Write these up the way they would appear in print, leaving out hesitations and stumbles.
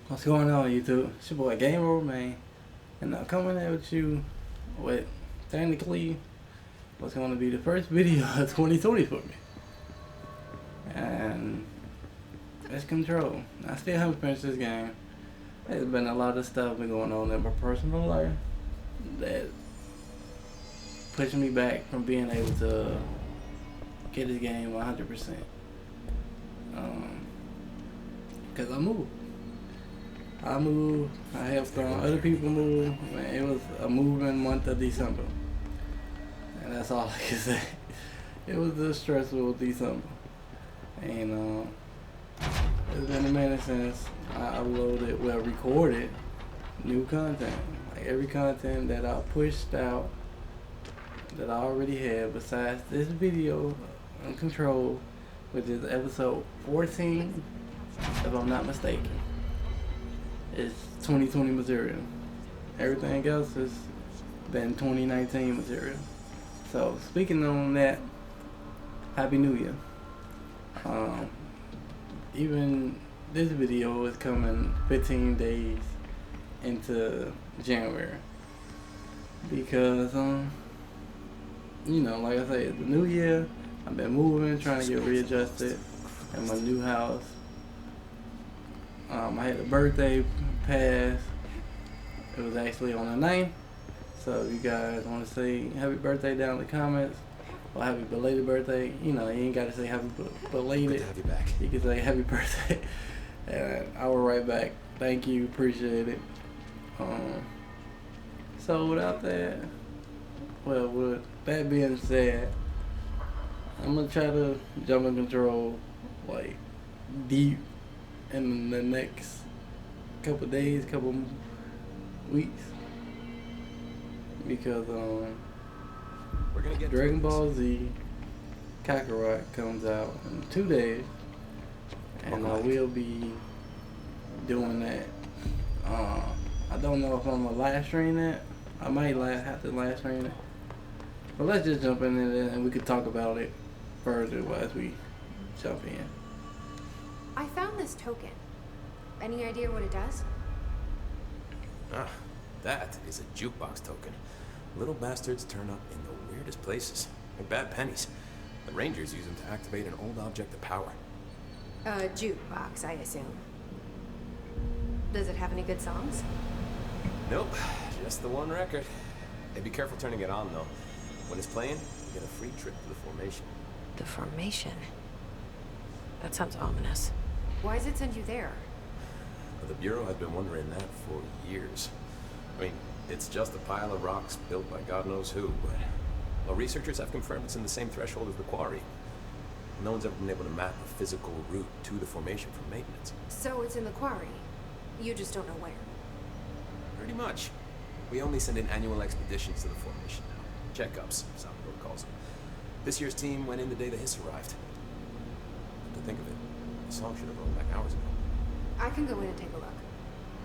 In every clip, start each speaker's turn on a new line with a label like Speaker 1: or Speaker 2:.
Speaker 1: What's going on, YouTube? It's your boy Game Over Man, and I'm coming at with you with technically what's going to be the first video of 2020 for me. And it's Control. I still haven't finished this game. There's been a lot of stuff been going on in my personal life that pushed me back from being able to get this game 100%. Because I moved, I helped other people move, man, it was a moving month of December. And that's all I can say. It was a stressful December. And it's been a minute since I recorded new content. Like every content that I pushed out, that I already had, besides this video, Uncontrolled, which is episode 14, if I'm not mistaken. It's 2020 material. Everything else has been 2019 material. So speaking on that, Happy New Year. Even this video is coming 15 days into January because you know, like I say, it's the new year. I've been moving, trying to get readjusted in my new house. I had a birthday pass. It was actually on the 9th. So if you guys want to say happy birthday down in the comments, or happy belated birthday, you know, you ain't got to say happy belated.
Speaker 2: Good to have you back.
Speaker 1: You can say happy birthday. And I will write back, thank you, appreciate it. So without that, well, with that being said, I'm going to try to jump in Control, like, deep in the next couple days, couple weeks, because
Speaker 2: We're gonna get
Speaker 1: Dragon Ball Z Kakarot comes out in 2 days, and I will be doing that. I don't know if I'm gonna live stream it. I might have to live stream it, but let's just jump in it and we could talk about it further as we jump in.
Speaker 3: I found this token. Any idea what it does?
Speaker 2: Ah, that is a jukebox token. Little bastards turn up in the weirdest places. They're bad pennies. The Rangers use them to activate an old object of power.
Speaker 3: A jukebox, I assume. Does it have any good songs?
Speaker 2: Nope, just the one record. Hey, be careful turning it on, though. When it's playing, you get a free trip to the formation.
Speaker 4: The formation? That sounds ominous.
Speaker 3: Why does it send you there?
Speaker 2: The Bureau has been wondering that for years. I mean, it's just a pile of rocks built by God knows who, but well, researchers have confirmed it's in the same threshold as the quarry. No one's ever been able to map a physical route to the formation for maintenance.
Speaker 3: So it's in the quarry. You just don't know where.
Speaker 2: Pretty much. We only send in annual expeditions to the formation now. Checkups, Salvador calls them. This year's team went in the day the hiss arrived. To think of it, the song should have rolled back hours ago.
Speaker 3: I can go in and take a look.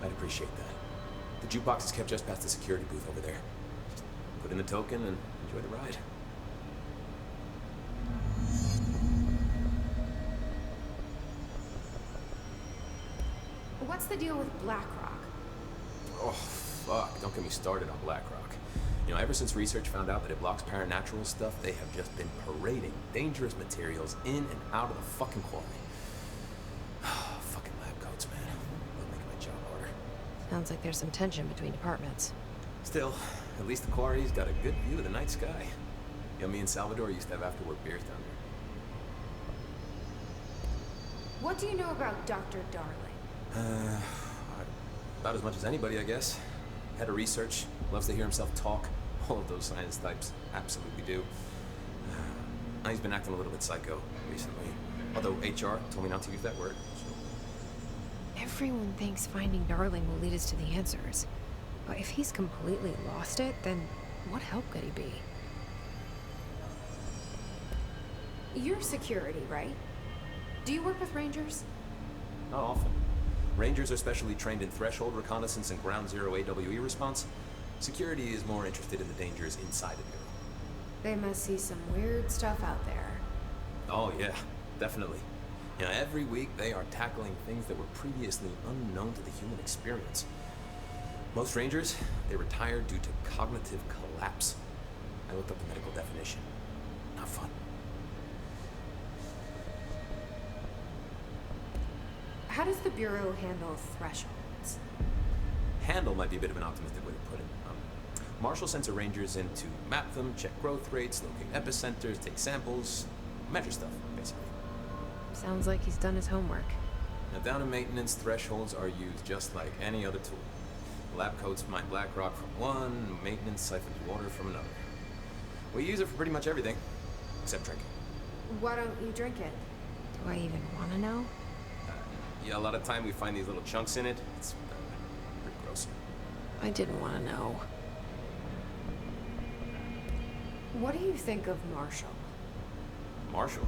Speaker 2: I'd appreciate that. The jukebox is kept just past the security booth over there. Just put in the token and enjoy the ride.
Speaker 3: What's the deal with BlackRock?
Speaker 2: Oh, fuck. Don't get me started on BlackRock. You know, ever since research found out that it blocks paranatural stuff, they have just been parading dangerous materials in and out of the fucking quarry. Fucking lab coats, man. They'll make my job harder.
Speaker 4: Sounds like there's some tension between departments.
Speaker 2: Still, at least the quarry's got a good view of the night sky. You know, me and Salvador used to have after-work beers down
Speaker 3: What do you know about Dr. Darling?
Speaker 2: About as much as anybody, I guess. Head of research, loves to hear himself talk. All of those science types absolutely do. He's been acting a little bit psycho recently. Although HR told me not to use that word. So.
Speaker 4: Everyone thinks finding Darling will lead us to the answers. But if he's completely lost it, then what help could he be?
Speaker 3: You're security, right? Do you work with Rangers?
Speaker 2: Not often. Rangers are specially trained in threshold reconnaissance and ground zero AWE response. Security is more interested in the dangers inside the Bureau.
Speaker 3: They must see some weird stuff out there.
Speaker 2: Oh yeah, definitely. You know, every week they are tackling things that were previously unknown to the human experience. Most Rangers, they retire due to cognitive collapse. I looked up the medical definition. Not fun.
Speaker 3: How does the Bureau handle thresholds?
Speaker 2: Handle might be a bit of an optimistic way to put it. Marshall sends her Rangers in to map them, check growth rates, locate epicenters, take samples, measure stuff, basically.
Speaker 4: Sounds like he's done his homework.
Speaker 2: Now, down in maintenance, thresholds are used just like any other tool. Lab coats mine black rock from one, maintenance siphons water from another. We use it for pretty much everything, except drinking.
Speaker 3: Why don't you drink it?
Speaker 4: Do I even want to know?
Speaker 2: Yeah, a lot of time we find these little chunks in it. It's pretty gross.
Speaker 4: I didn't want to know.
Speaker 3: What do you think of Marshall?
Speaker 2: Marshall?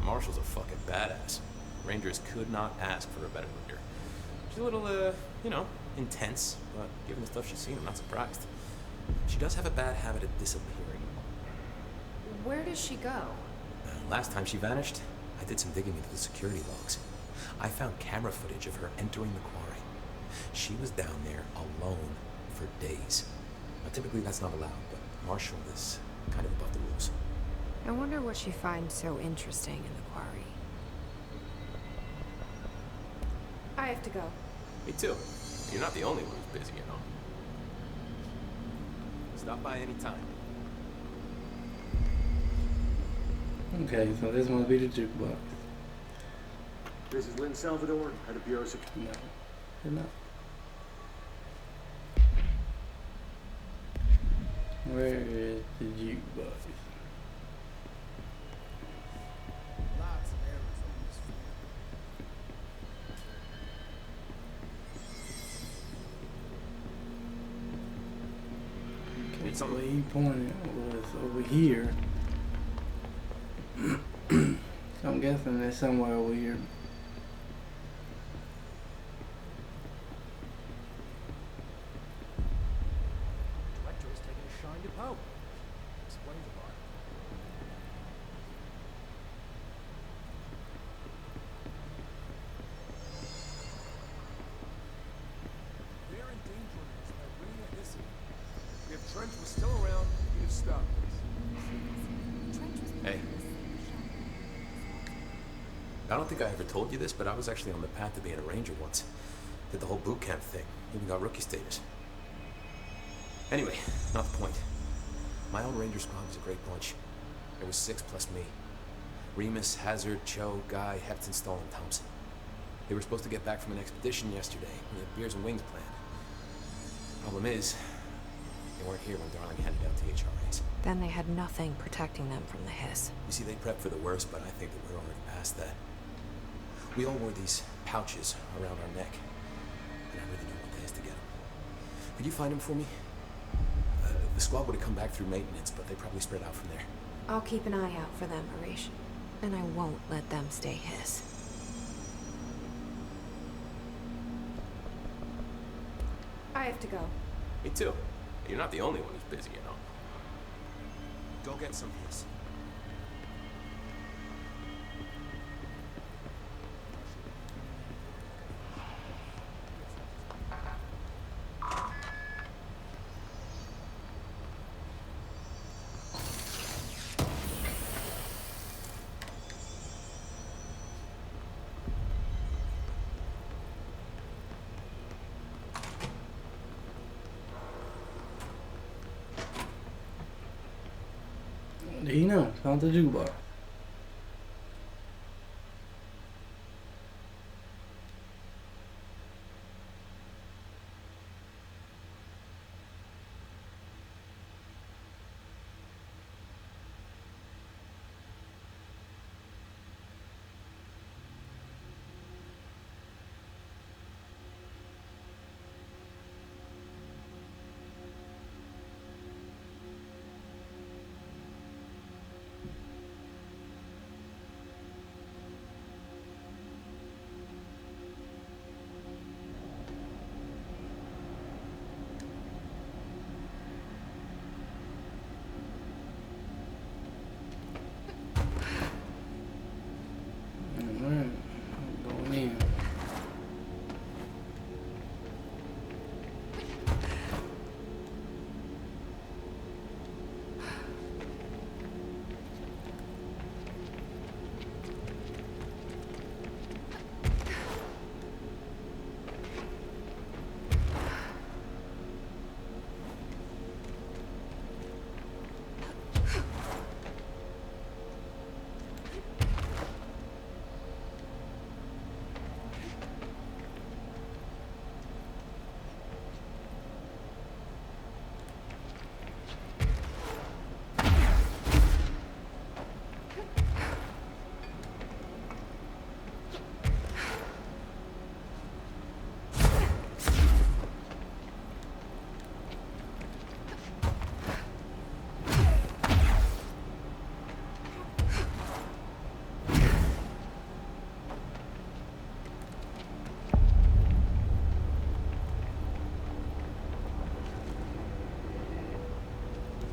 Speaker 2: Marshall's a fucking badass. Rangers could not ask for a better leader. She's a little, intense, but given the stuff she's seen, I'm not surprised. She does have a bad habit of disappearing.
Speaker 3: Where does she go?
Speaker 2: Last time she vanished, I did some digging into the security logs. I found camera footage of her entering the quarry. She was down there alone for days. Now, typically that's not allowed, but Marshall is kind of above the rules.
Speaker 4: I wonder what she finds so interesting in the quarry.
Speaker 3: I have to go.
Speaker 2: Me too. You're not the only one who's busy, you know. Stop by any time.
Speaker 1: Okay, so this must be the jukebox.
Speaker 5: This is Lynn Salvador, head of Bureau Security.
Speaker 1: No. Good enough. Where is the jukebox?
Speaker 6: Lots of errors on this film.
Speaker 1: Okay, so where he pointed was over here. So I'm guessing it's somewhere over here.
Speaker 6: Director is taking a shine to power. Explains a lot. They're in danger of us by bringing a hissing. If Trench was still around, he'd have stopped us.
Speaker 2: Hey. I don't think I ever told you this, but I was actually on the path to being a Ranger once. Did the whole boot camp thing. Even got rookie status. Anyway, not the point. My old Ranger squad was a great bunch. There was 6 plus me. Remus, Hazard, Cho, Guy, Hepton, Stahl, and Thompson. They were supposed to get back from an expedition yesterday. We had beers and wings planned. Problem is, they weren't here when Darling handed out the HRAs.
Speaker 4: Then they had nothing protecting them from the hiss.
Speaker 2: You see, they prepped for the worst, but I think that we're already past that. We all wore these pouches around our neck, and I really don't want the hiss to get them. Could you find them for me? The squad would have come back through maintenance, but they probably spread out from there.
Speaker 4: I'll keep an eye out for them, Arish. And I won't let them stay hiss.
Speaker 3: I have to go.
Speaker 2: Me too. You're not the only one who's busy, you know. Go get some hiss.
Speaker 1: He know, found the jukebox.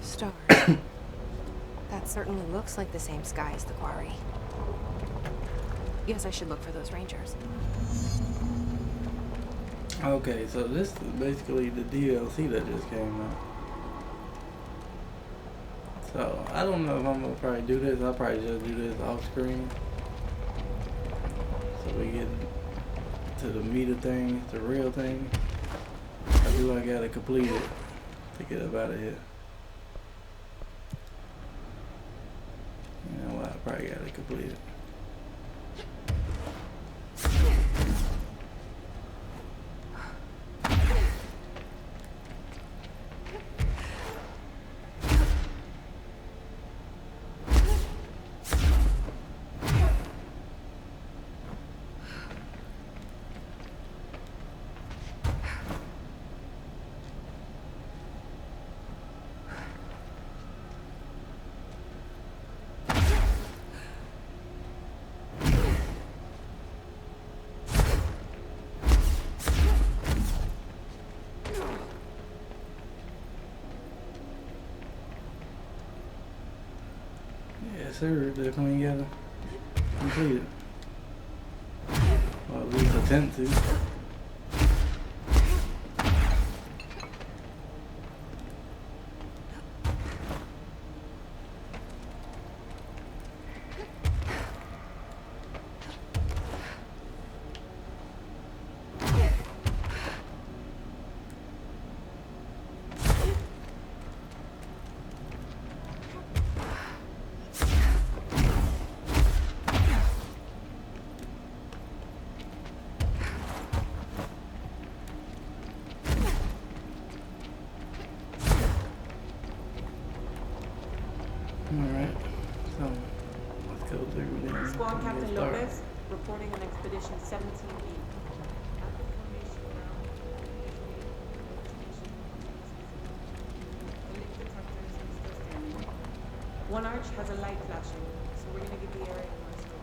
Speaker 4: Stars. That certainly looks like the same sky as the quarry. Guess I should look for those rangers.
Speaker 1: Okay, so this is basically the DLC that just came out. So, I don't know if I'm gonna probably do this. I'll probably just do this off screen. So we get to the meat of things, the real thing. I gotta complete it to get up out of here. You know what? I probably gotta complete it. Yes, sir. Definitely gotta complete it. Or at least attempt to. Alright, so let's go through there.
Speaker 7: Squad
Speaker 1: and
Speaker 7: Captain
Speaker 1: get started.
Speaker 7: Lopez, reporting on Expedition 17B. At the formation ground, the leak detectors are still standing. One arch has a light flashing, so we're gonna give the area a restore.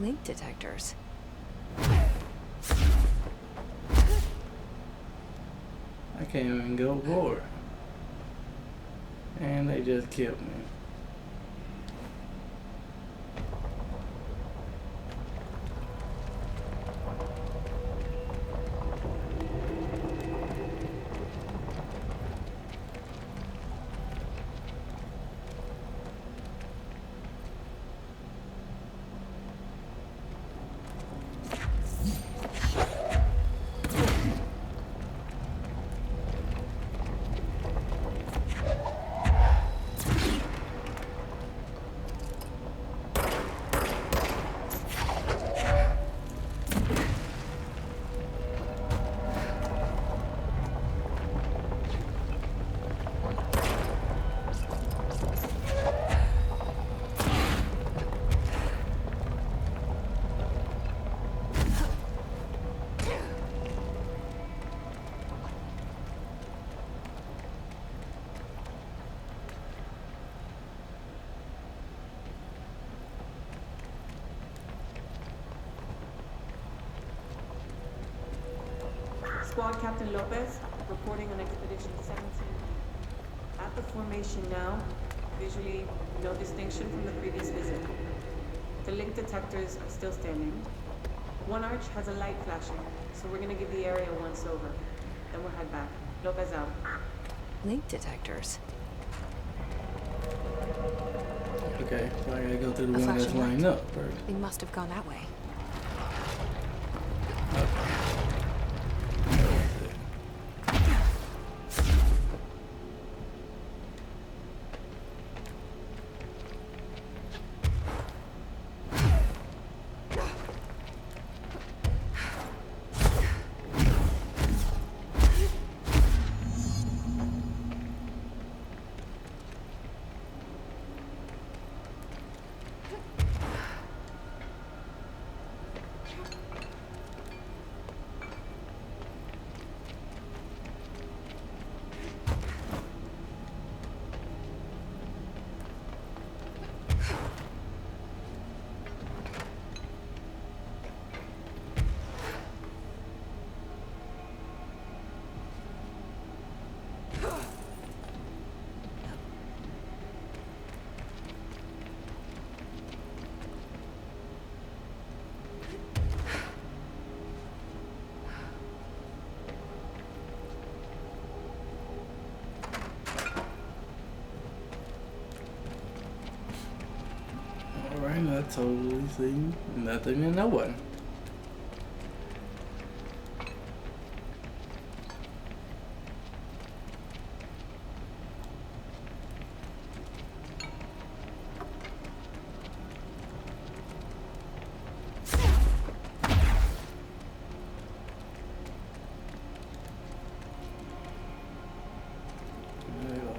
Speaker 4: Link detectors.
Speaker 1: I can't even go forward. And they just killed me.
Speaker 7: Squad Captain Lopez, reporting on Expedition 17B. At the formation now, visually, no distinction from the previous visit. The link detectors are still standing. One arch has a light flashing, so we're gonna give the area a once over. Then we'll head back. Lopez out.
Speaker 4: Link detectors.
Speaker 1: Okay, so I gotta go through the
Speaker 4: A
Speaker 1: one that's
Speaker 4: flashing light.
Speaker 1: lined up first.
Speaker 4: They must have gone that way.
Speaker 1: totally see nothing and no one.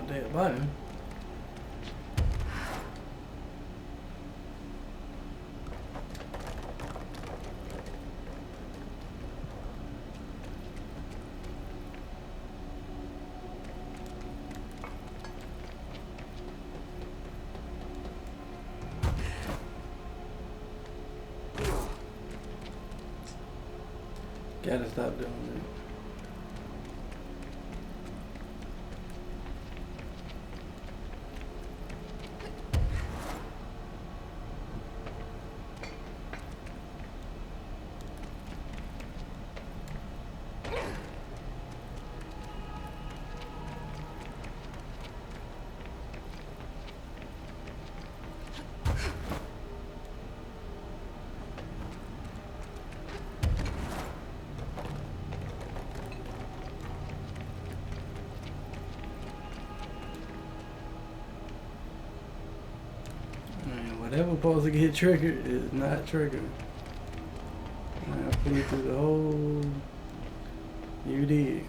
Speaker 1: Dead button. Gotta stop doing that. Whatever supposed to get triggered is not triggered. I flew through the whole. You did.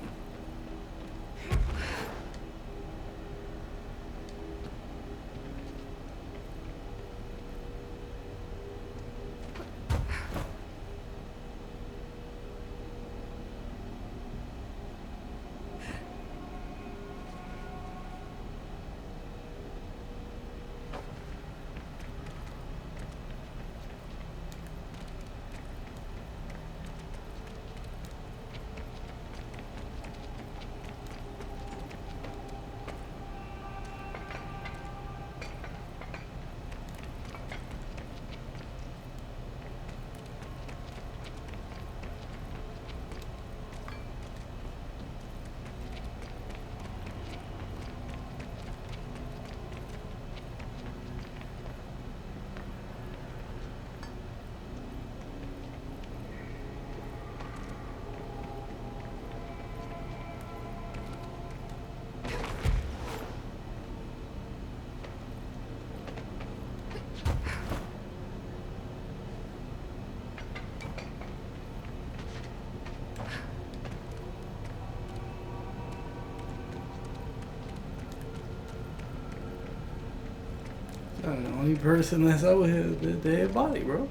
Speaker 1: The only person that's over here is the dead body, bro.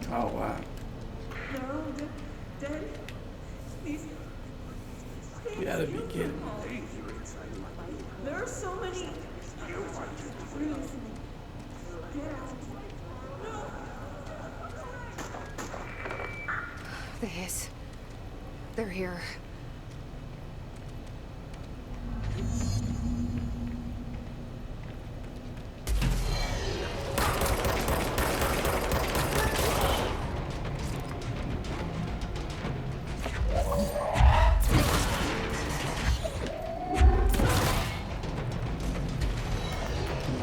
Speaker 1: Oh, wow.
Speaker 7: No, Dad. These.
Speaker 1: You gotta be kidding me.
Speaker 7: There are so many. Please. Get out.
Speaker 4: The hiss. They're here.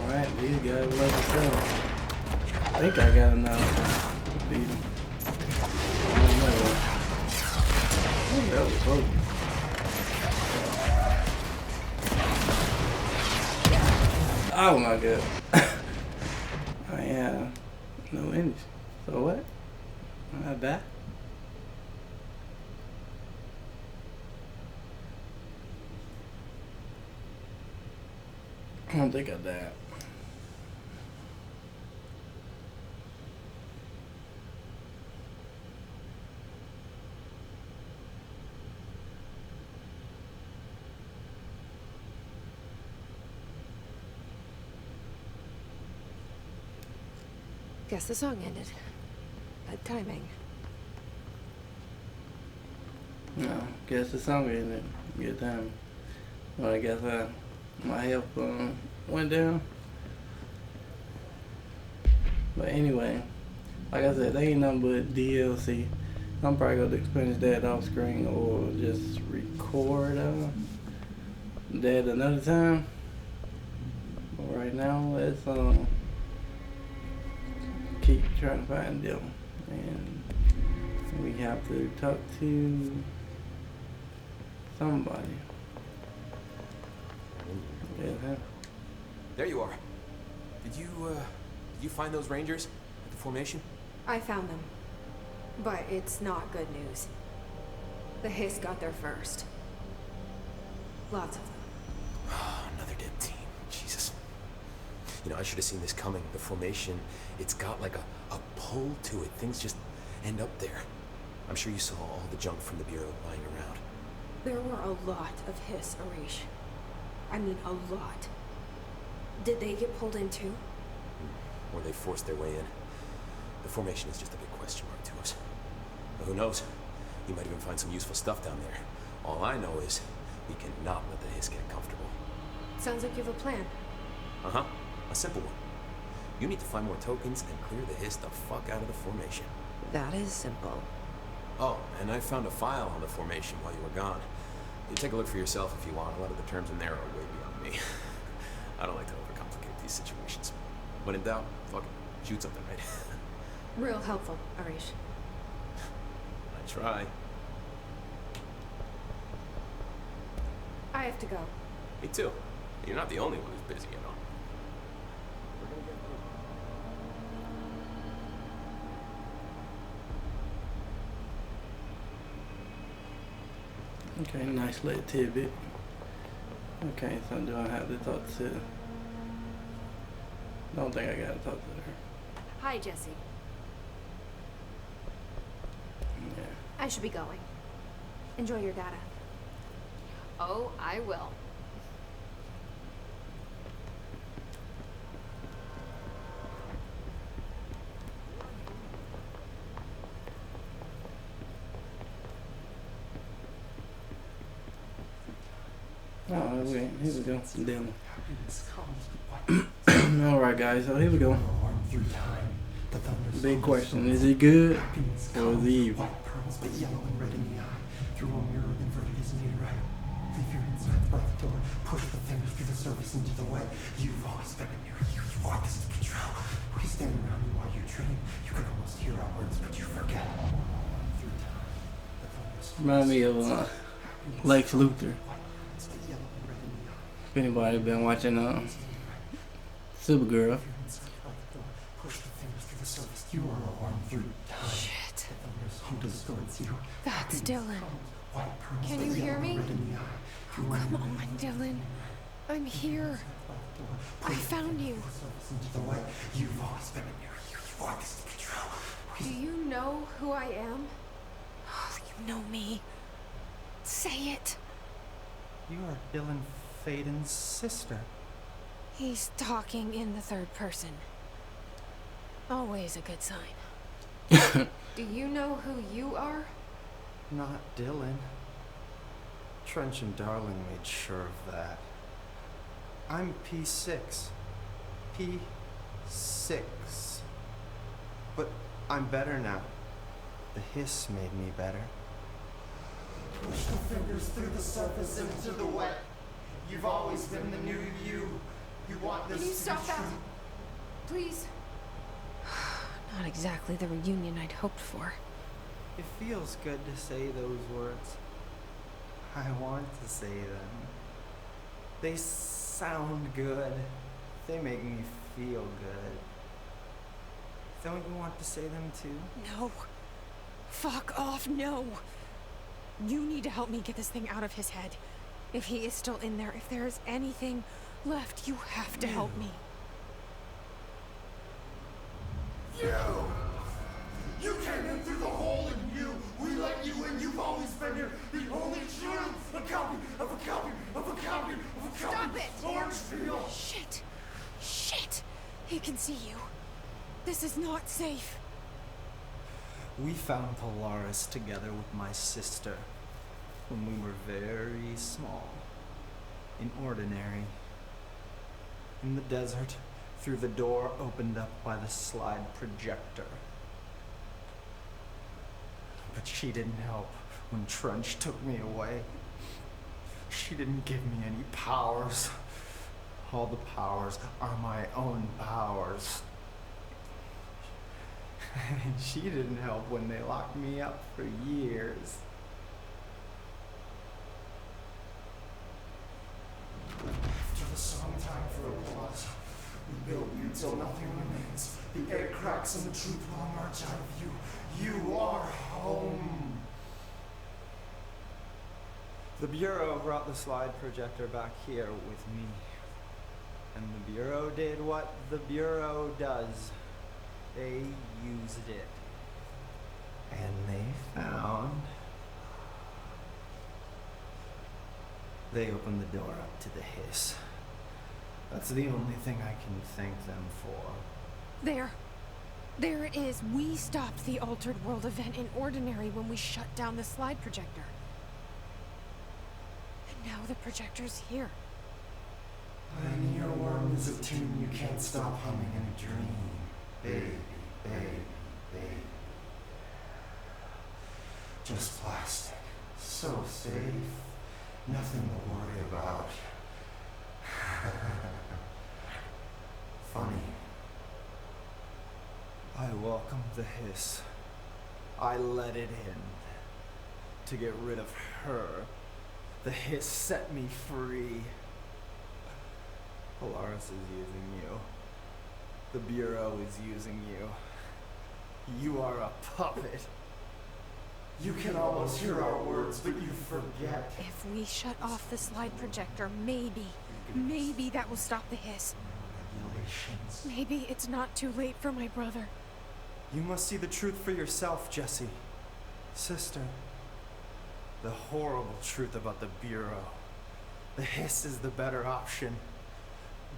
Speaker 1: Alright, these guys love to sell. I think I got enough to beat them. I don't know. Oh, that was close. Oh my god. I have no energy. So what? I die? I don't think I died.
Speaker 4: Guess the song ended. Bad timing.
Speaker 1: No, guess the song ended. Good time. Well, I guess my health went down. But anyway, like I said, they ain't nothing but DLC. I'm probably going to finish that off screen or just record that another time. Alright. right now, let's keep trying to find them, and we have to talk to somebody. Yeah.
Speaker 2: There you are. Did you find those Rangers at the formation?
Speaker 3: I found them. But it's not good news. The Hiss got there first. Lots of them.
Speaker 2: Another dead team. Jesus. You know, I should have seen this coming. The formation, it's got like a pull to it. Things just end up there. I'm sure you saw all the junk from the Bureau lying around.
Speaker 3: There were a lot of Hiss, Arish. I mean, a lot. Did they get pulled in too?
Speaker 2: Or they forced their way in. The formation is just a big question mark to us. But who knows? You might even find some useful stuff down there. All I know is we cannot let the Hiss get comfortable.
Speaker 3: Sounds like you have a plan.
Speaker 2: Uh-huh. A simple one. You need to find more tokens and clear the Hiss the fuck out of the formation.
Speaker 4: That is simple.
Speaker 2: Oh, and I found a file on the formation while you were gone. You take a look for yourself if you want. A lot of the terms in there are way beyond me. I don't like to overcomplicate these situations. When in doubt, fucking shoot something, right?
Speaker 3: Real helpful, Arish.
Speaker 2: I try.
Speaker 3: I have to go.
Speaker 2: Me too. You're not the only one who's busy, you know.
Speaker 1: Okay, nice little tidbit. Okay, so do I have to talk to... Don't think I gotta talk to her.
Speaker 3: Hi, Jesse.
Speaker 1: Yeah.
Speaker 3: I should be going. Enjoy your data.
Speaker 4: Oh, I will.
Speaker 1: Oh, okay, here we go. Dylan. Alright, guys, so here we go. Big question. Is he good or is he evil?
Speaker 8: Push the fingers through the surface into the way. You've always been a mirror. You want this to control. We stand around you while you dream. You can almost hear our words, but you forget.
Speaker 1: Remind me of Lex Luthor. If anybody been watching Supergirl.
Speaker 8: Push the fingers through the surface. You are a worm through time.
Speaker 4: Shit.
Speaker 8: Who distorts you?
Speaker 4: That's Dylan.
Speaker 8: White pearls,
Speaker 3: Can
Speaker 8: the
Speaker 3: you hear
Speaker 8: yellow
Speaker 3: me?
Speaker 8: red in the eye.
Speaker 4: Oh, come on, Dylan. I'm here. I found you.
Speaker 8: Into the way. You've always been a mirror. You want this to control.
Speaker 3: Do you know who I am?
Speaker 4: Oh, you know me. Say it.
Speaker 9: You are Dylan Faden's sister.
Speaker 4: He's talking in the third person. Always a good sign.
Speaker 3: Do you know who you are?
Speaker 9: Not Dylan. Trench and Darling made sure of that. I'm P6. P6. But I'm better now. The Hiss made me better.
Speaker 8: Push the fingers through the surface into the wet. You've always been the new you. You want this
Speaker 3: Can you
Speaker 8: to
Speaker 3: stop
Speaker 8: be
Speaker 3: that?
Speaker 8: true.
Speaker 3: Please?
Speaker 4: Not exactly the reunion I'd hoped for.
Speaker 9: It feels good to say those words. I want to say them. They sound good. They make me feel good. Don't you want to say them too?
Speaker 4: No. Fuck off, no. You need to help me get this thing out of his head. If he is still in there, if there is anything left, you have to help me.
Speaker 8: You came in through the hole in you. We let you in. You've always been here. The only truth. A copy of a copy of a copy of a copy.
Speaker 3: Stop it!
Speaker 8: Orangefield.
Speaker 4: Shit. Shit. He can see you. This is not safe.
Speaker 9: We found Polaris together with my sister when we were very small, in Ordinary, in the desert, through the door opened up by the slide projector. But she didn't help when Trench took me away. She didn't give me any powers. All the powers are my own powers. She didn't help when they locked me up for years.
Speaker 8: After the song time for applause, we build you till nothing remains. The air cracks and the truth will emerge out of you. You are home.
Speaker 9: The Bureau brought the slide projector back here with me. And the Bureau did what the Bureau does. They used it. And they found... They opened the door up to the hiss. That's the only thing I can thank them for.
Speaker 4: There. There it is. We stopped the Altered World event in Ordinary when we shut down the slide projector. And now the projector's here.
Speaker 8: An earworm is a tune you can't stop humming in a dream. Baby, baby, baby. Just plastic. So safe. Nothing to worry about. Funny.
Speaker 9: I welcomed the hiss. I let it in. To get rid of her. The hiss set me free. Polaris is using you. The Bureau is using you. You are a puppet.
Speaker 8: You can almost hear our words, but you forget.
Speaker 4: If we shut off the slide projector, maybe that will stop the hiss.
Speaker 8: Regulations.
Speaker 4: Maybe it's not too late for my brother.
Speaker 9: You must see the truth for yourself, Jessie. Sister. The horrible truth about the Bureau. The hiss is the better option.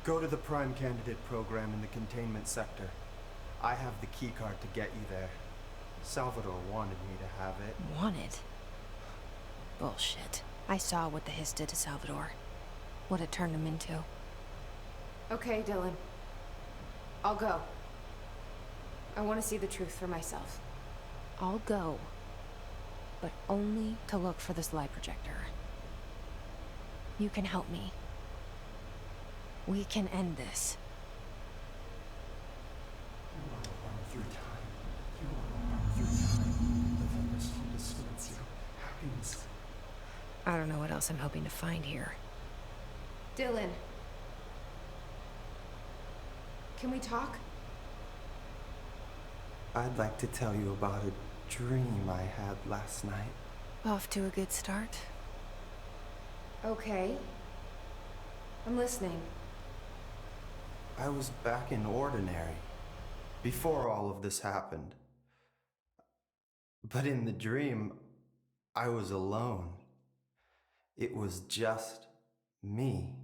Speaker 9: Go to the Prime Candidate program in the containment sector. I have the keycard to get you there. Salvador wanted me to have it.
Speaker 10: Wanted? Bullshit. I saw what the hiss did to Salvador. What it turned him into.
Speaker 3: Okay, Dylan. I'll go. I want to see the truth for myself.
Speaker 10: I'll go. But only to look for the slide projector. You can help me. We can end this.
Speaker 8: You are the one through time. You are the one through time. The thunderstorm distorts you. Happiness.
Speaker 10: I don't know what else I'm hoping to find here.
Speaker 3: Dylan. Can we talk?
Speaker 9: I'd like to tell you about a dream I had last night.
Speaker 10: Off to a good start.
Speaker 3: Okay. I'm listening.
Speaker 9: I was back in Ordinary, before all of this happened. But in the dream, I was alone. It was just me.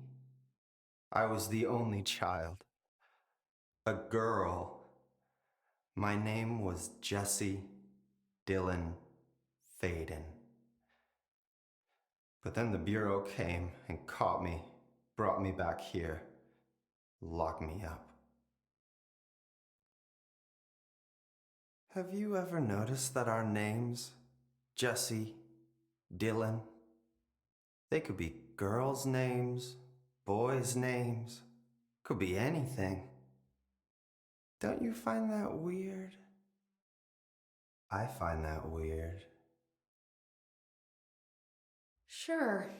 Speaker 9: I was the only child. A girl. My name was Jesse Dylan Faden. But then the Bureau came and caught me, brought me back here. Lock me up. Have you ever noticed that our names, Jesse, Dylan, they could be girls' names, boys' names, could be anything. Don't you find that weird? I find that weird.
Speaker 3: Sure.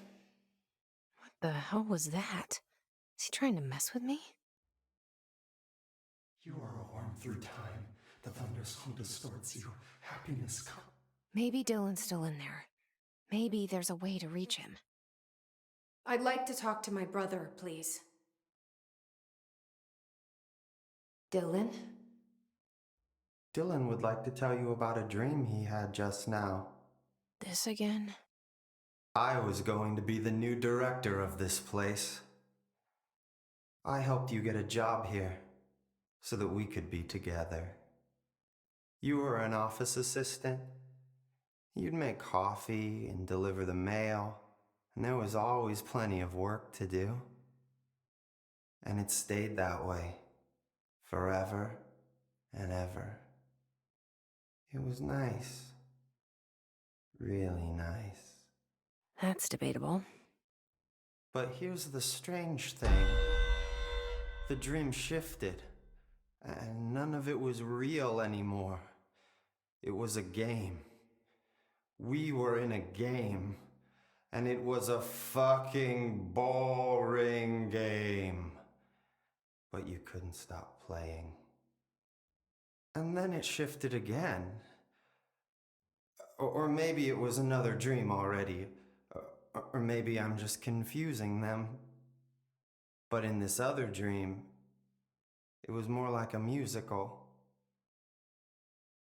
Speaker 10: What the hell was that? Is he trying to mess with me?
Speaker 8: You are a worm through time. The thunderstorm distorts you. Happiness comes.
Speaker 10: Maybe Dylan's still in there. Maybe there's a way to reach him.
Speaker 3: I'd like to talk to my brother, please. Dylan?
Speaker 9: Dylan would like to tell you about a dream he had just now.
Speaker 10: This again?
Speaker 9: I was going to be the new director of this place. I helped you get a job here so that we could be together. You were an office assistant. You'd make coffee and deliver the mail, and there was always plenty of work to do. And it stayed that way, forever and ever. It was nice. Really nice.
Speaker 10: That's debatable.
Speaker 9: But here's the strange thing. The dream shifted, and none of it was real anymore. It was a game. We were in a game, and it was a fucking boring game. But you couldn't stop playing. And then it shifted again. Or maybe it was another dream already. Or maybe I'm just confusing them. But in this other dream, it was more like a musical.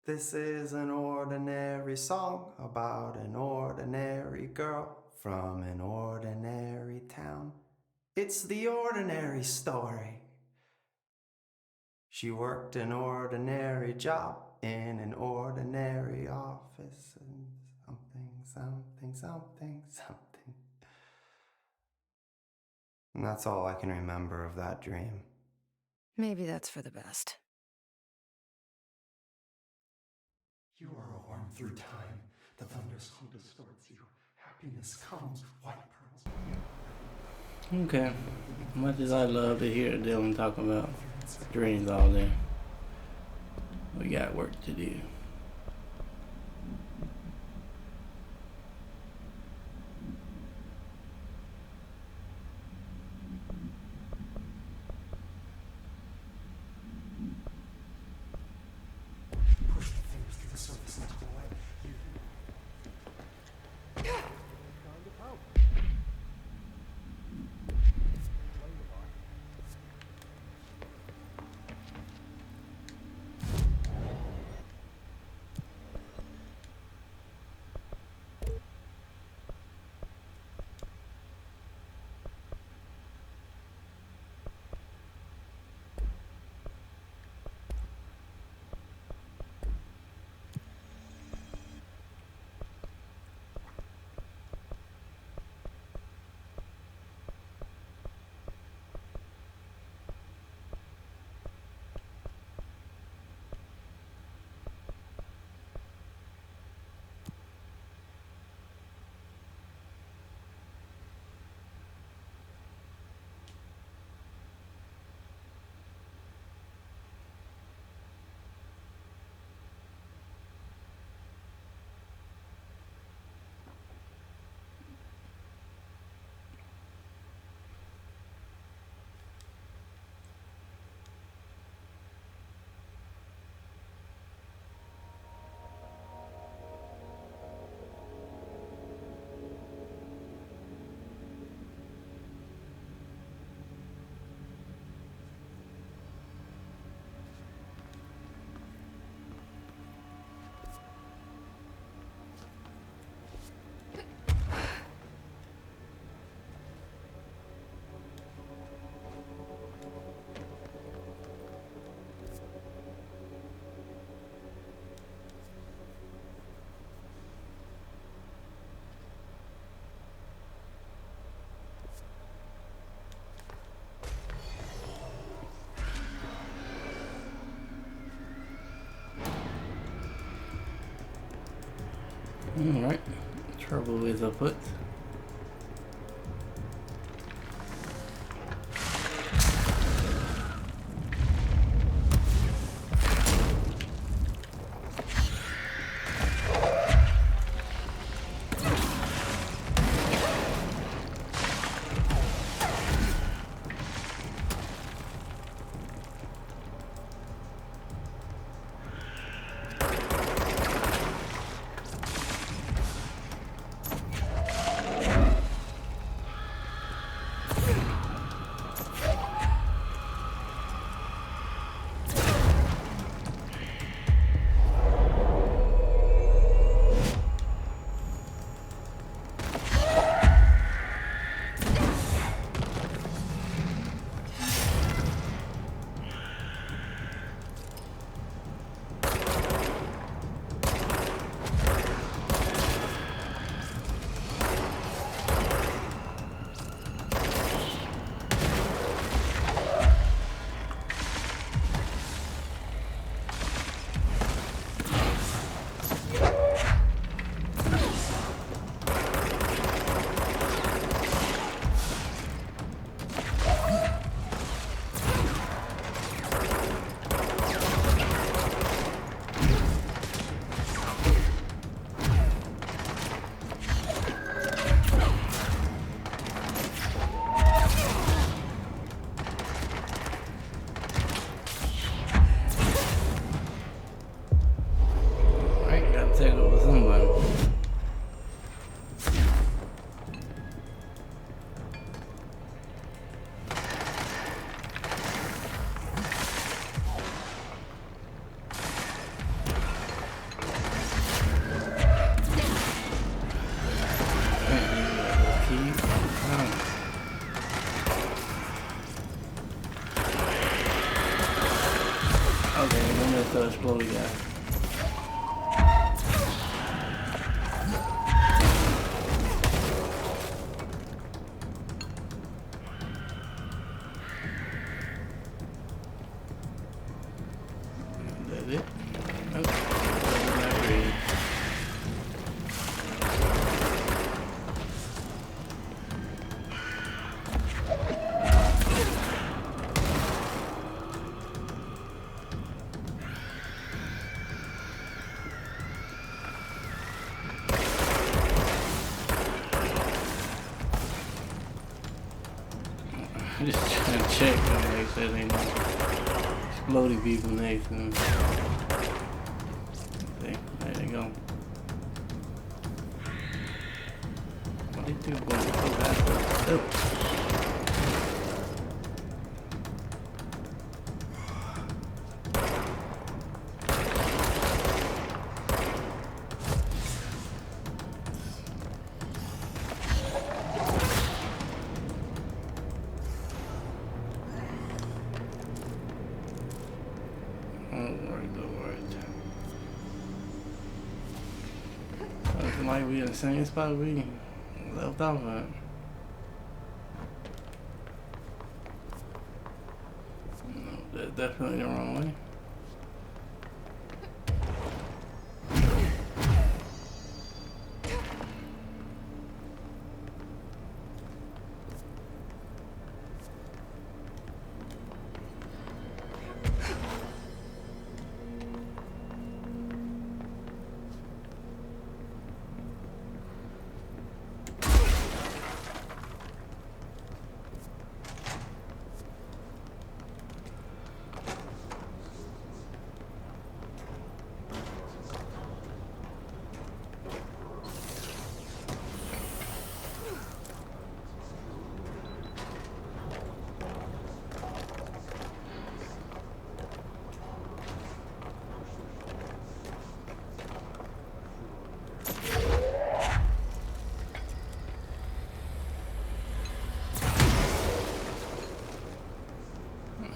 Speaker 9: This is an ordinary song about an ordinary girl from an ordinary town. It's the ordinary story. She worked an ordinary job in an ordinary office and something. And that's all I can remember of that dream.
Speaker 10: Maybe that's for the best.
Speaker 8: You are a worm through time. The thunderstorm distorts you. Happiness comes, white pearls.
Speaker 1: Okay. Much as I love to hear Dylan talk about dreams all day, we got work to do.
Speaker 8: Push the fingers through the surface into the way.
Speaker 1: Alright. Trouble is afoot. Okay, then that's the exploding guy. That's it? Nope. Not really. I'm just trying to check and make sure there ain't no exploding people next to them. See, there they go. Why these people going so fast? Oh. Might be in the same spot we left off at. No, that's definitely the wrong way.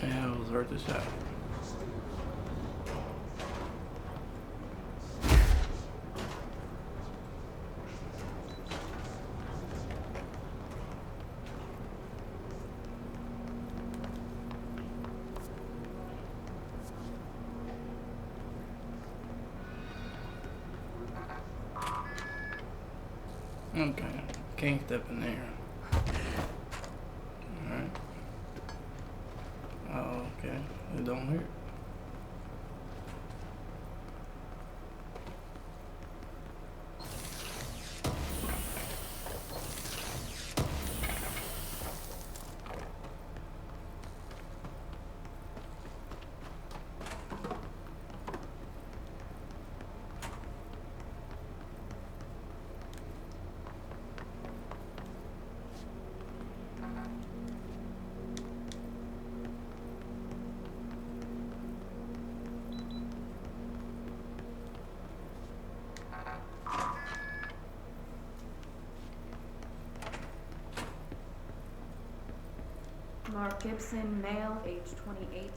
Speaker 1: Yeah, it was worth a shot. Okay, can't step in there. Alright. Oh, okay. It don't hurt.
Speaker 7: Mark Gibson, male, age 28.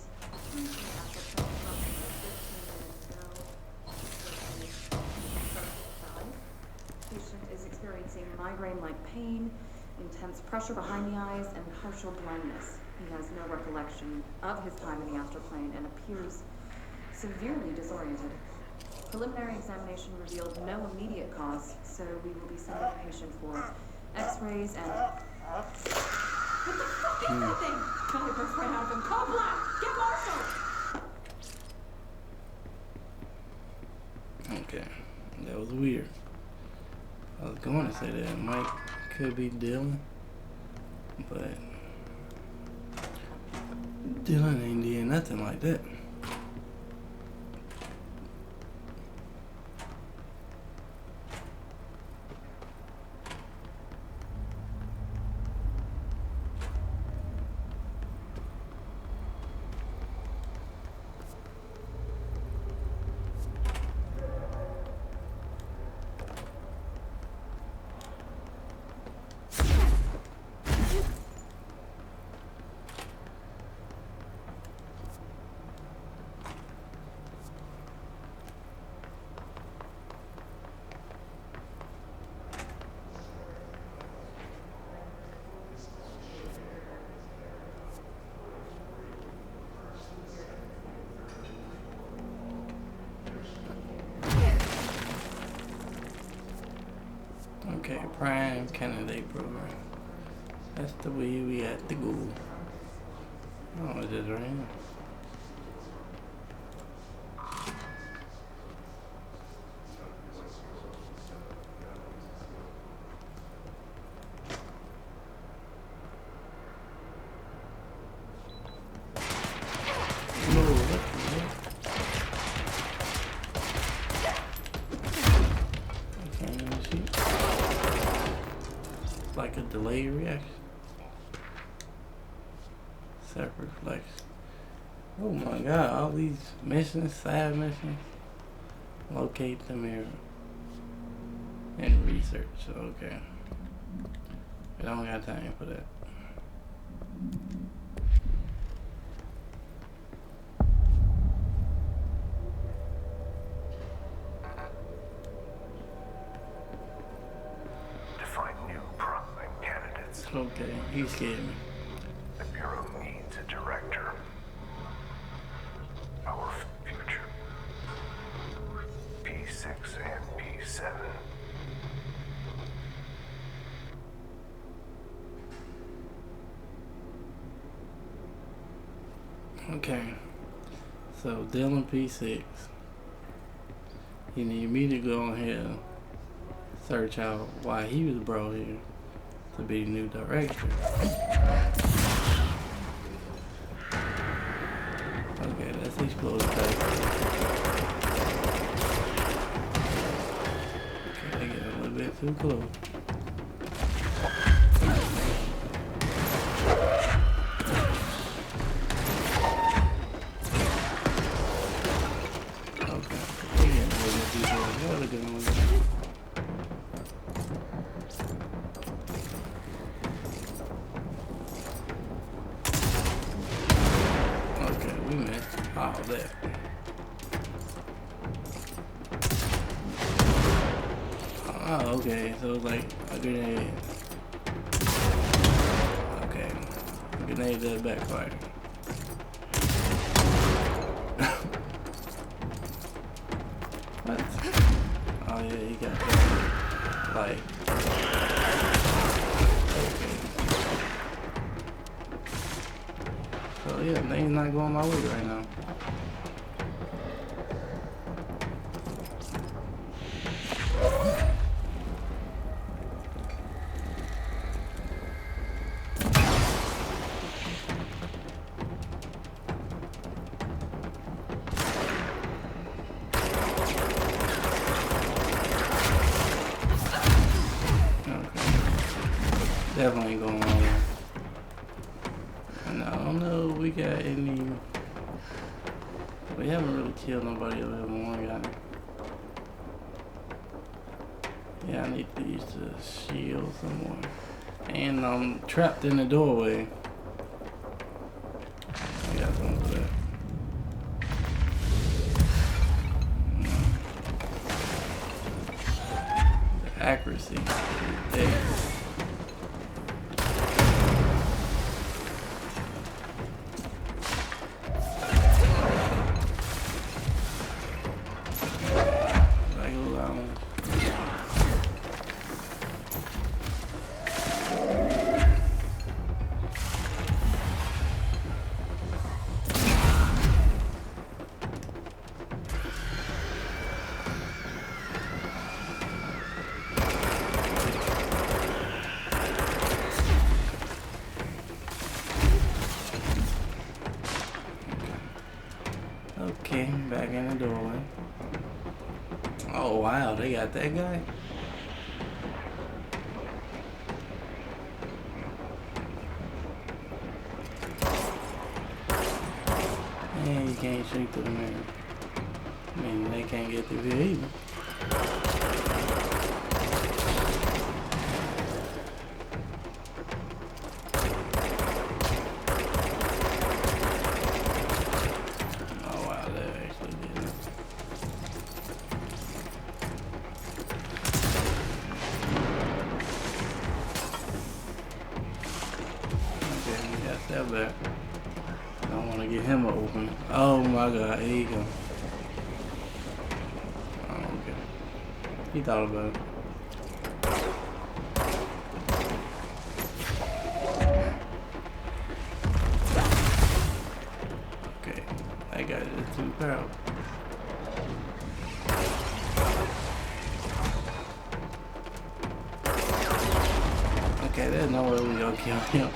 Speaker 7: Patient is experiencing migraine-like pain, intense pressure behind the eyes, and partial blindness. He has no recollection of his time in the astral plane and appears severely disoriented. Preliminary examination revealed no immediate cause, so we will be sending the patient for x-rays and... What the fuck is that thing? Tony burst right out of him. Call Black! Get Marshall!
Speaker 1: Okay, that was weird. I was going to say that Mike could be Dylan, but Dylan ain't did nothing like that. Okay, Prime Candidate Program. That's the way we got to go. Oh, it is right here. No, what the heck? I can't even see. Like a delayed reaction. Separate flex. Oh my god, all these missions, side missions. Locate the mirror. And research, okay. I don't got time for that.
Speaker 8: To find new prime candidates,
Speaker 1: Okay, he scared me.
Speaker 8: the Bureau needs a director. Our future. P6 and P7.
Speaker 1: Okay, so Dylan P6. You need me to go on here, search out why he was brought here to be the new director. Okay, let's explode the pack. Okay, they get a little bit too close. Okay, we missed all that. Oh, okay, so it's like a grenade. Okay, a grenade does backfire. What? Oh yeah, he got that. Like. Okay. So yeah, things not going my way right now. Definitely ain't going on. And I don't know if we got any. We haven't really killed nobody over here. One guy. Yeah, I need to use the shield somewhere. And I'm trapped in the doorway. I got something for that. The accuracy. There. Okay, back in the doorway. Oh wow, they got that guy? And you can't shoot through the mirror. I mean, they can't get through here either. Back. I don't want to get him open. Oh my god, here you go. Oh, okay. He thought about it. there's no way we gonna kill him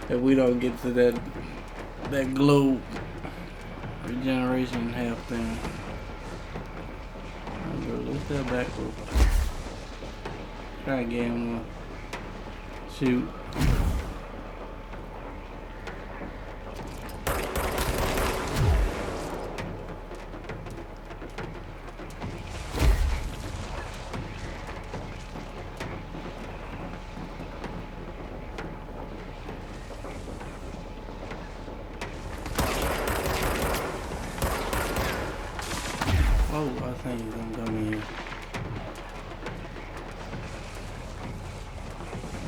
Speaker 1: if we don't get to that globe regeneration half thing. Bro, let's step back real quick. Try to get him to shoot. Oh, I think he's gonna come in here.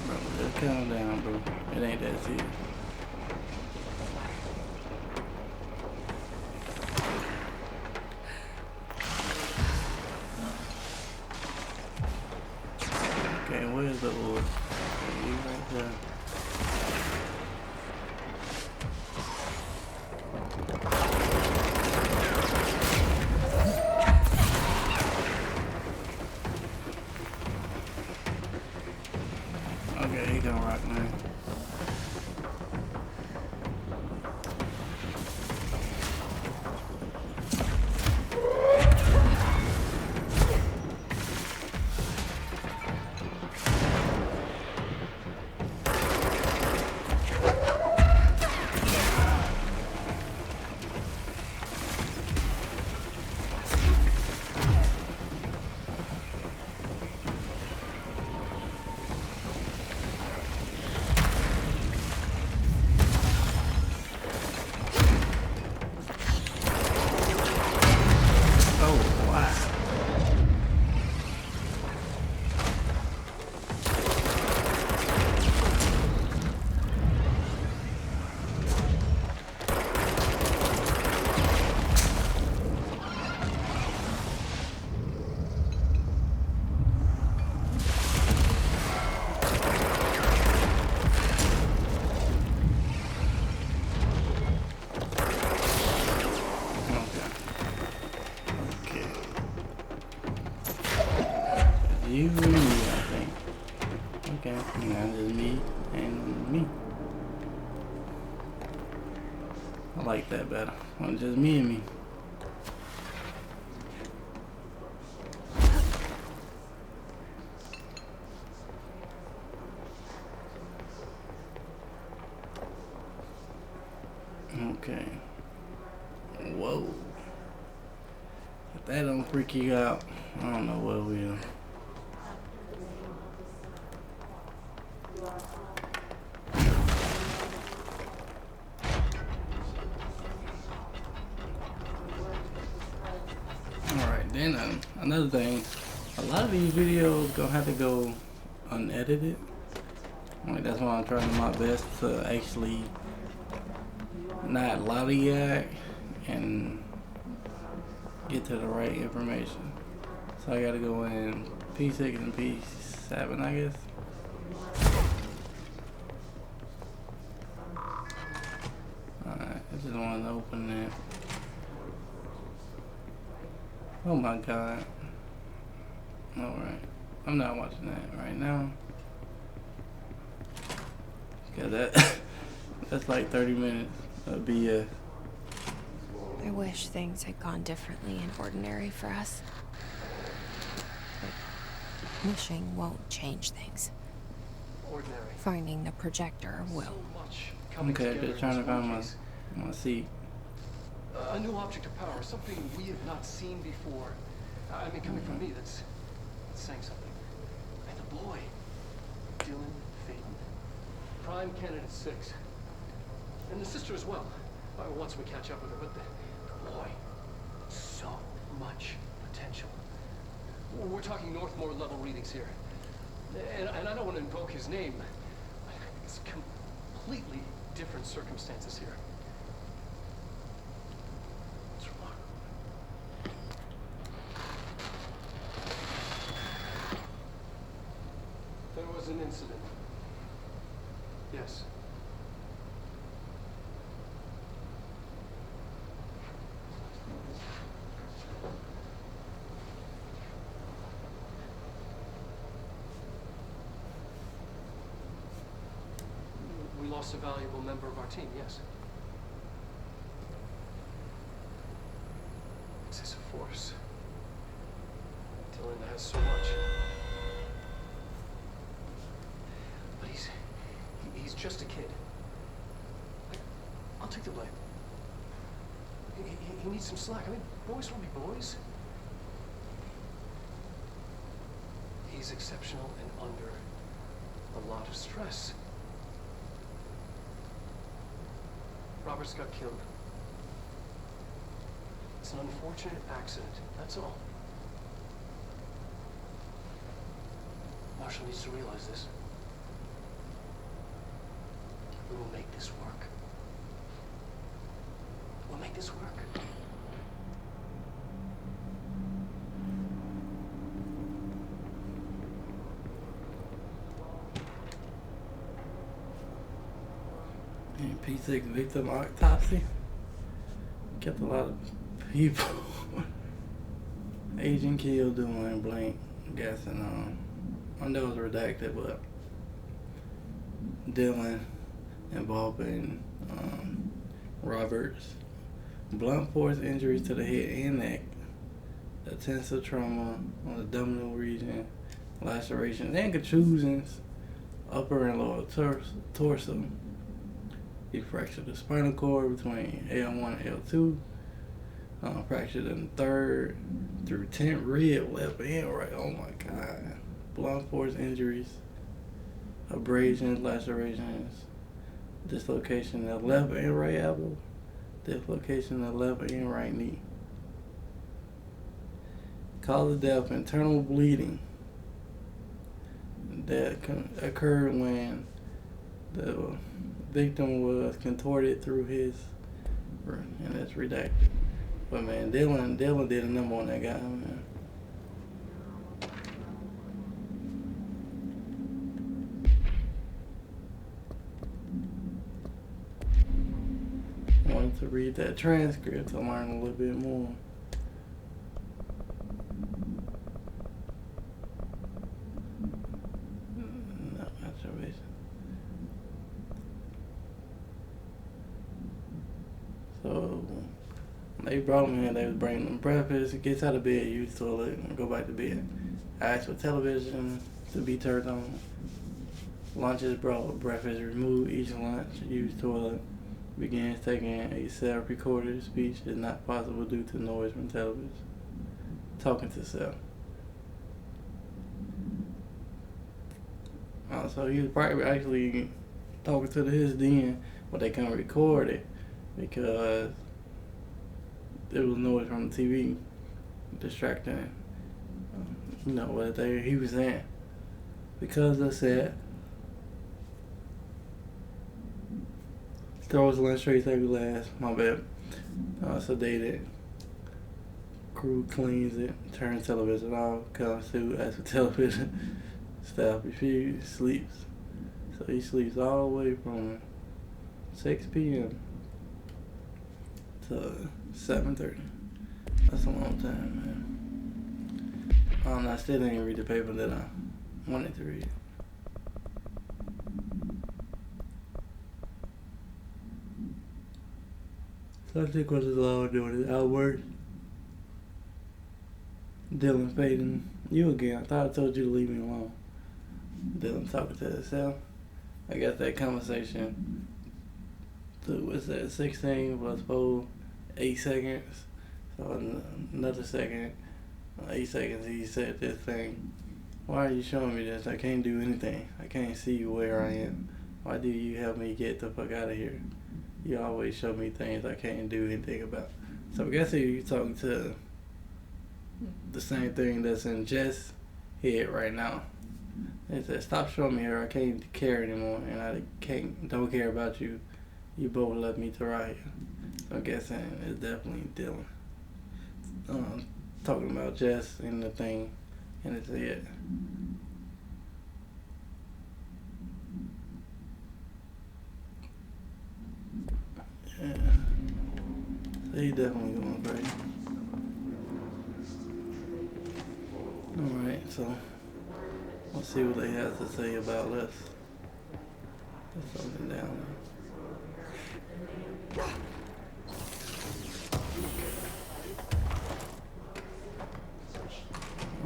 Speaker 1: Bro, just calm down, bro. It ain't that serious. Okay, where's the orb? Okay, you right there. Okay, he gonna rock, man. Oh, wow. Okay. You and me, I think. Okay, now just me and me. I like that better. Well, just me and me. Okay. Whoa. If that don't freak you out, I don't know what will. Alright, then another thing. A lot of these videos gonna have to go unedited. Like, that's why I'm trying my best to actually not lollygag and get to the right information. So I gotta go in P6 and P7, I guess. Alright, I just want to open that. Oh my god. Alright, I'm not watching that right now. Cause that's like 30 minutes of BS.
Speaker 10: I wish things had gone differently in Ordinary for us. But wishing won't change things.
Speaker 8: Ordinary.
Speaker 10: Finding the projector will.
Speaker 8: So much coming
Speaker 1: Okay,
Speaker 8: together
Speaker 1: just
Speaker 8: in
Speaker 1: trying to
Speaker 8: this one
Speaker 1: find
Speaker 8: case.
Speaker 1: my seat.
Speaker 8: A new object of power, something we have not seen before. I mean, coming from me, that's saying something. And the boy, Dylan Phaeton, prime candidate 6, and the sister as well. Once we catch up with her, but the boy, so much potential. We're talking Northmore level readings here, and I don't want to invoke his name. It's completely different circumstances here. What's wrong? There was an incident. Yes. lost a valuable member of our team, yes. Excessive force. Dylan has so much. But he's just a kid. I'll take the blame. He needs some slack. I mean, boys will be boys. He's exceptional and under a lot of stress. Roberts got killed. It's an unfortunate accident, that's all. Marshall needs to realize this. We will make this work. We'll make this work.
Speaker 1: And P6 victim autopsy. Kept a lot of people. Agent killed doing blank. I'm guessing I know it was redacted, but Dylan involved in Roberts. Blunt force injuries to the head and neck. Intensive trauma on the abdominal region. Lacerations and contusions. Upper and lower torso. He fractured the spinal cord between L1 and L2. Fractured in the third through 10th rib, left and right. Oh my God. Blunt force injuries, abrasions, lacerations, dislocation of left and right elbow, dislocation of left and right knee. Cause of death, internal bleeding that occurred when the victim was contorted through his, and it's redacted. But man, Dylan did a number on that guy, man. Wanted to read that transcript to learn a little bit more. No, observation. So they brought him in, they was bringing him breakfast, gets out of bed, use the toilet, and go back to bed. Asked for television to be turned on. Lunch is brought, breakfast removed, each lunch, use toilet. Begins taking a self-recorded speech is not possible due to noise from television. Talking to self. So he was probably actually talking to his den, but they couldn't record it because there was noise from the TV distracting what he was saying. Because I said, throws lunch straight to glass, my bad. Sedated. Crew cleans it, turns television off, comes to as for television. Staff refuse, sleeps. So he sleeps all the way from 6 p.m. to 7:30. That's a long time, man. I still didn't read the paper that I wanted to read. So I think what is all doing is outward. Dylan fading. You again. I thought I told you to leave me alone. Dylan talking to himself. I guess that conversation. What's that? 16 plus 4, 8 seconds. So another second, 8 seconds. He said this thing. Why are you showing me this? I can't do anything. I can't see where I am. Why do you help me get the fuck out of here? You always show me things I can't do anything about. So I guess you're talking to the same thing that's in Jess' head right now. It said, stop showing me her. I can't care anymore, and I don't care about you. You both left me to right here. So I'm guessing it's definitely Dylan. Talking about Jess and the thing in his head. Yeah. So he definitely going crazy. Alright, so let's see what they have to say about this. There's something down there.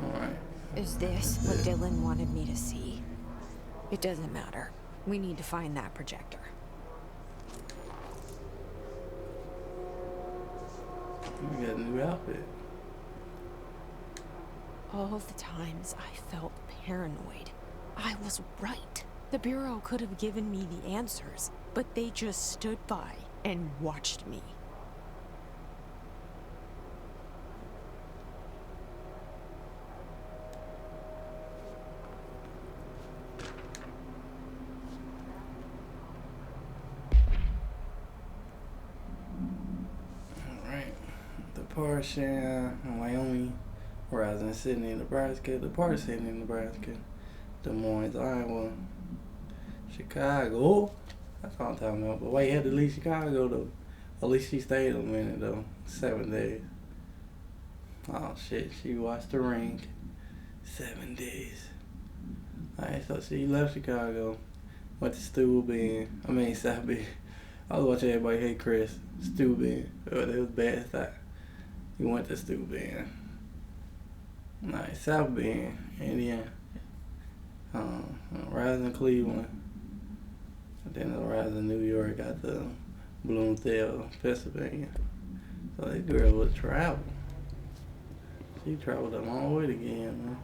Speaker 1: Alright.
Speaker 10: Is this what Dylan wanted me to see? It doesn't matter. We need to find that projector.
Speaker 1: We got a new outfit.
Speaker 10: All the times I felt paranoid, I was right. The Bureau could have given me the answers, but they just stood by and watched me.
Speaker 1: Alright. The Parsian, Wyoming, Horizon, Sydney, Nebraska, the Parsian, Nebraska, Des Moines, Iowa, Chicago. That's all I'm talking about. But wait, you had to leave Chicago though. At least she stayed a minute though. 7 days. Oh shit, she watched The Ring. 7 days. Alright, so she left Chicago. Went to South Bend. I was watching Everybody Hate Chris. Stu Bend. Oh, that was bad stuff. You went to Stu Bend. Nice. South Bend, Indiana. Rising Cleveland. And then Rising New York got the Bloomfield, Pennsylvania. So this girl would travel. She traveled a long way to get in, man.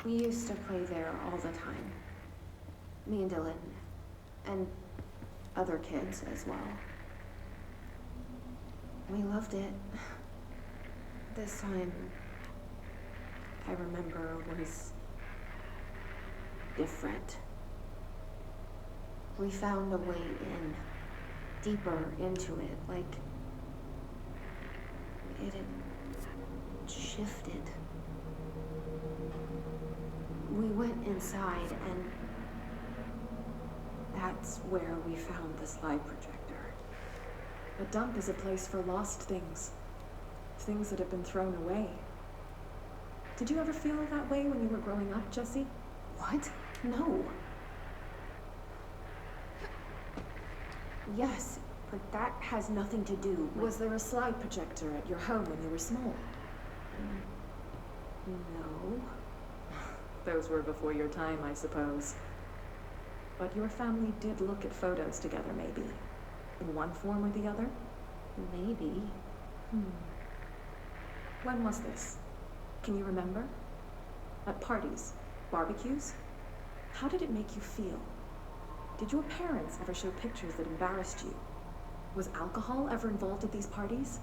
Speaker 3: We used to play there all the time. Me and Dylan. And other kids as well. We loved it. This time, I remember, was different. We found a way in, deeper into it, like it had shifted. We went inside, and that's where we found the slide projector.
Speaker 11: A dump is a place for lost things. Things that have been thrown away. Did you ever feel that way when you were growing up, Jesse?
Speaker 3: What? No. Yes, but that has nothing to do with...
Speaker 11: Was there a slide projector at your home when you were small?
Speaker 3: No.
Speaker 11: Those were before your time, I suppose. But your family did look at photos together, maybe. In one form or the other?
Speaker 3: Maybe.
Speaker 11: When was this? Can you remember? At parties? Barbecues? How did it make you feel? Did your parents ever show pictures that embarrassed you? Was alcohol ever involved at these parties?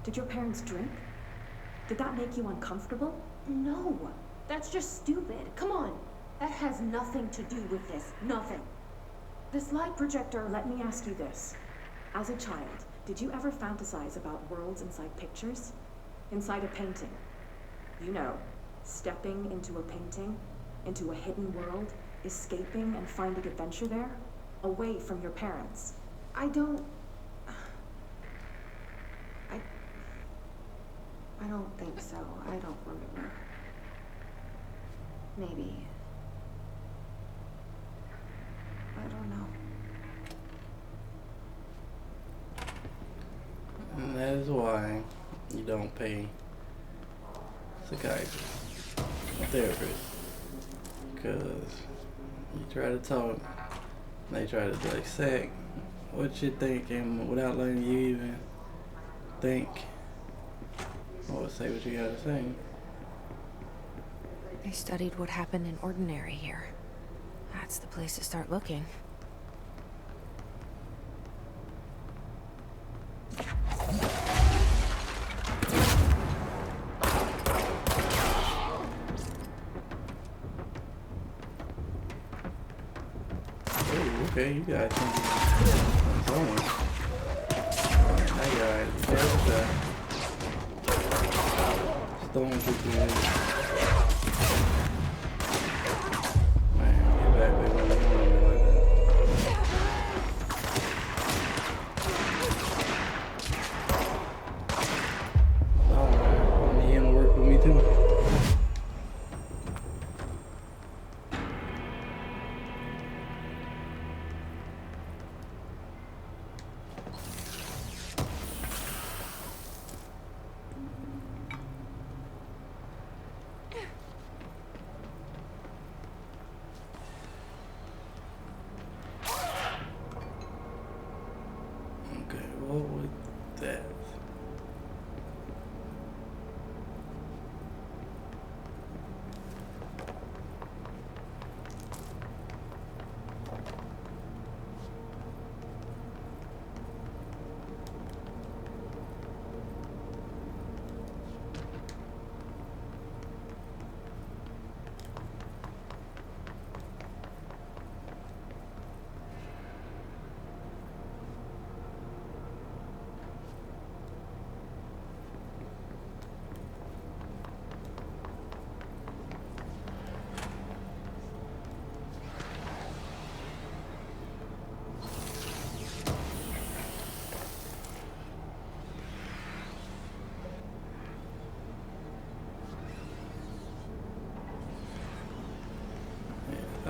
Speaker 11: Did your parents drink? Did that make you uncomfortable?
Speaker 3: No. That's just stupid. Come on. That has nothing to do with this. Nothing.
Speaker 11: The slide projector, let me ask you this. As a child, did you ever fantasize about worlds inside pictures? Inside a painting? You know, stepping into a painting, into a hidden world, escaping and finding adventure there, away from your parents.
Speaker 3: I don't think so. I don't remember. Maybe. I don't know.
Speaker 1: And that is why you don't pay psychiatrist, a therapist. Because you try to talk, they try to dissect what you're thinking without letting you even think or say what you gotta say.
Speaker 10: They studied what happened in Ordinary here. That's the place to start looking.
Speaker 1: Oh, okay, you guys can be going. That guy, there's the stone people. Man, get back, baby. You don't know like that.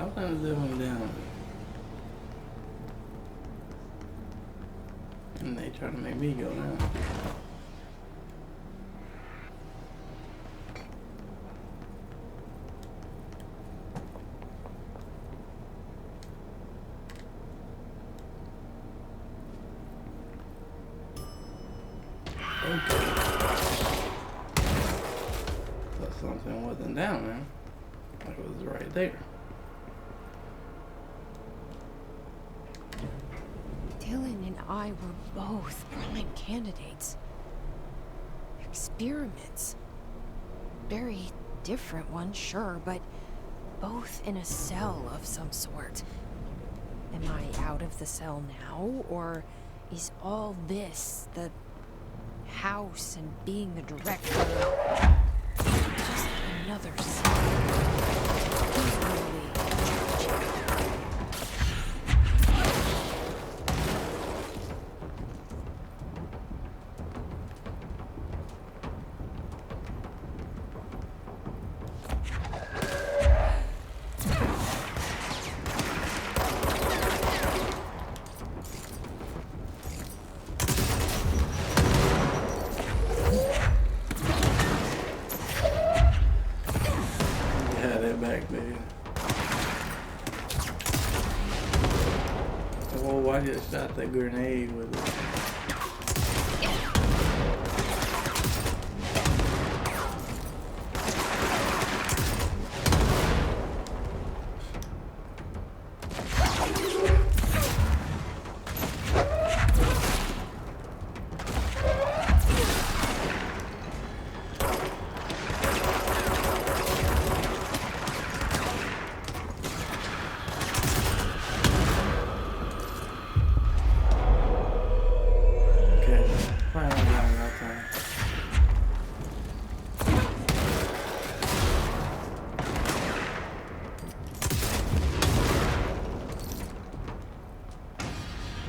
Speaker 1: Something's definitely down. And they trying to make me go down. Okay. So something wasn't down there. Like it was right there.
Speaker 10: Dylan and I were both prime candidates. Experiments. Very different ones, sure, but both in a cell of some sort. Am I out of the cell now, or is all this, the house and being the director, just another cell? Who's really in charge?
Speaker 1: Back there. Oh, I just shot that grenade with it.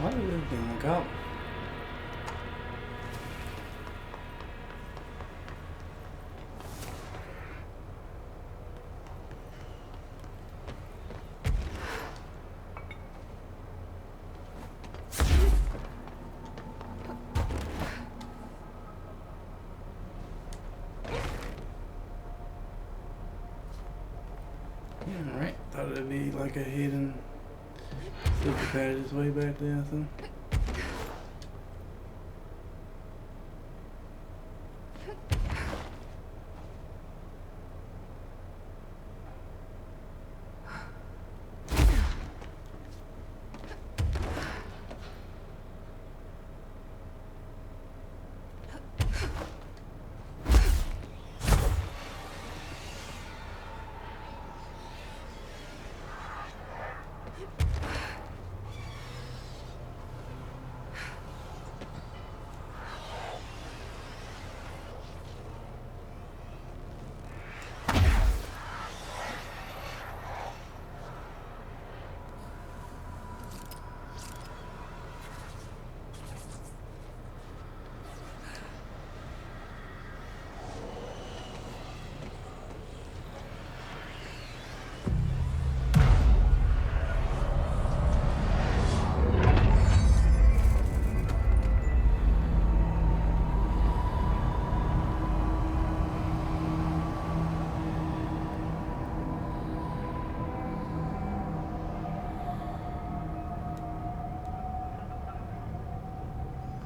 Speaker 1: Why did this thing go? Alright, thought it'd be like a hidden super passage way back there or something.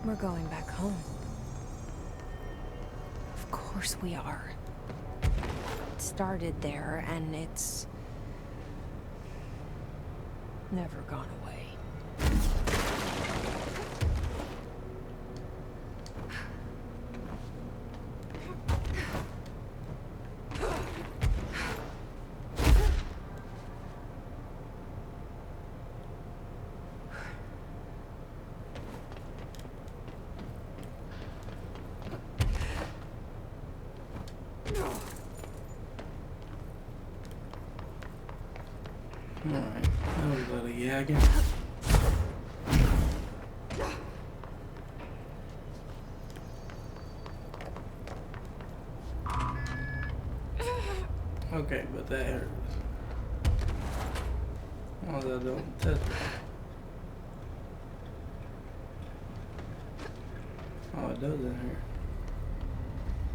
Speaker 10: We're going back home. Of course we are. It started there, and it's never gone away.
Speaker 1: Alright, that was a little yagging. Okay, but that hurts. long as I don't touch it. Oh, it does in here.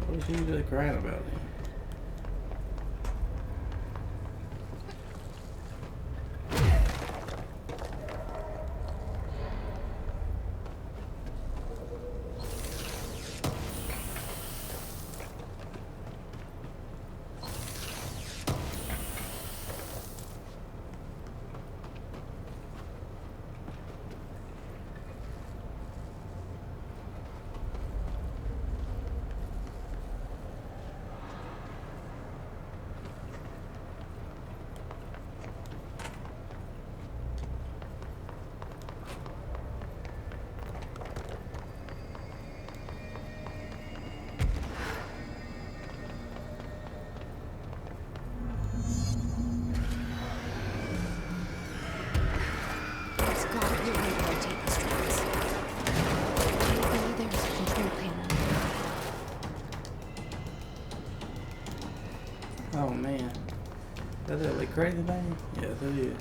Speaker 1: What was she just crying about it?
Speaker 10: There's gotta be a way to rotate these tracks. Maybe there's a control panel.
Speaker 1: Oh man. Is that like crazy thing? Yes, it is.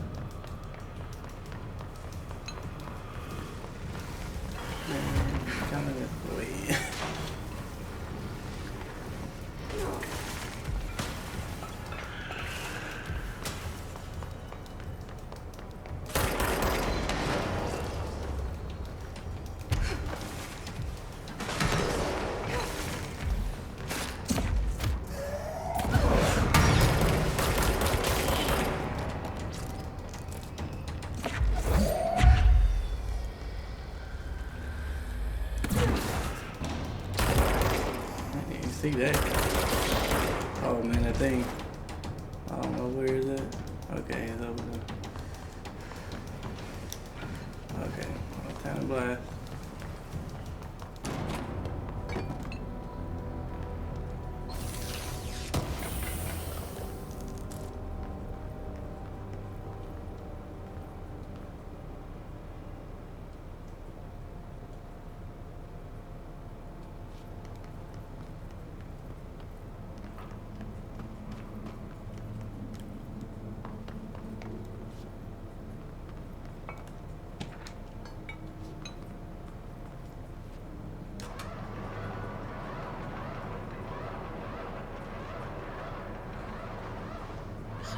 Speaker 1: Man, kind of this way. See that? Oh man, that thing. I don't know where is it. Okay, it's over there. Okay, time to blast.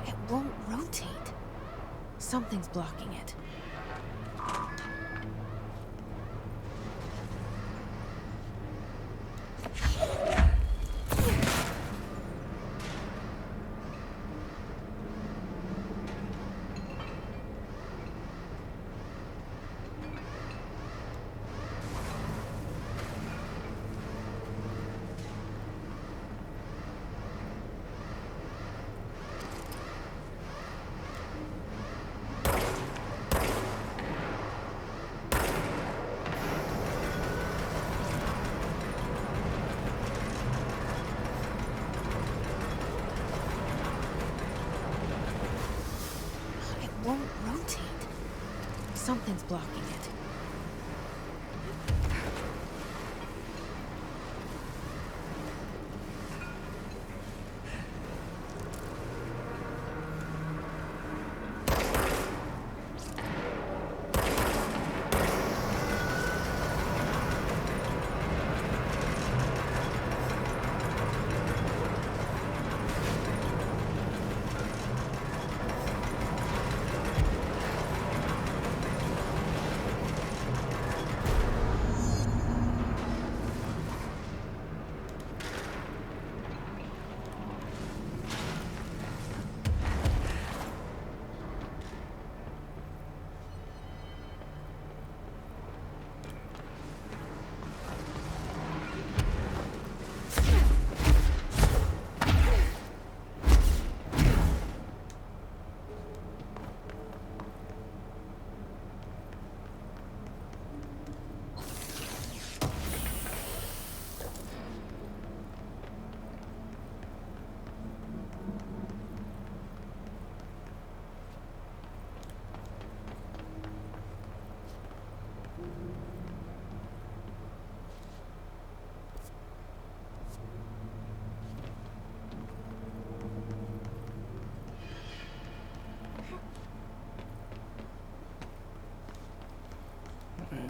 Speaker 10: It won't rotate. Something's blocking it. Won't rotate. Something's blocking it.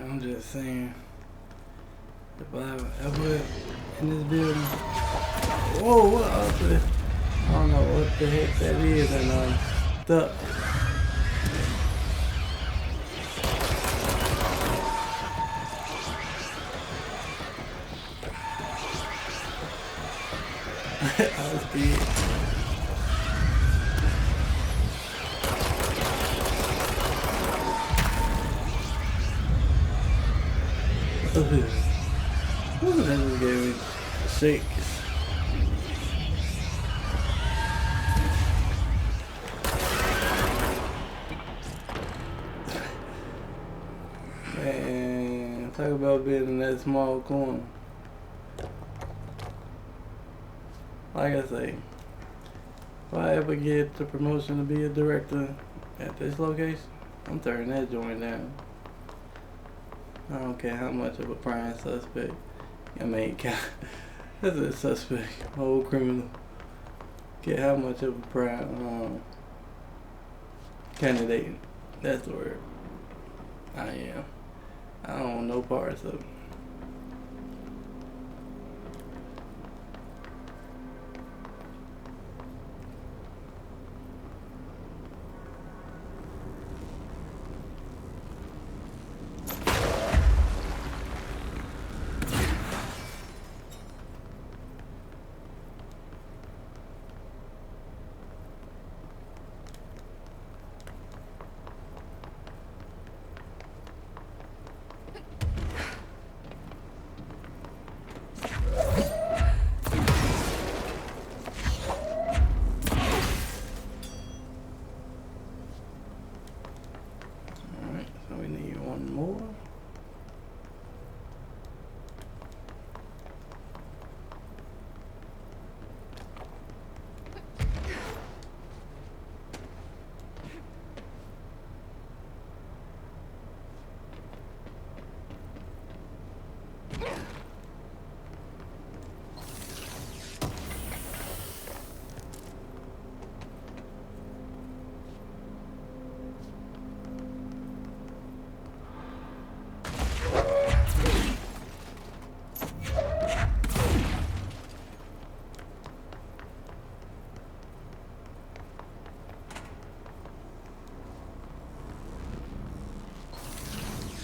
Speaker 1: I'm just saying, if I ever in this building, whoa, what up there? I don't know what the heck that is, and stuck. I was scared. What did that just give me? Shakes. Man, talk about being in that small corner. Like I say, if I ever get the promotion to be a director at this location, I'm turning that joint down. I don't care how much of a prime suspect. I mean, that's a suspect, whole criminal. Care how much of a prime candidate. That's the word. I am. I don't want no parts of it.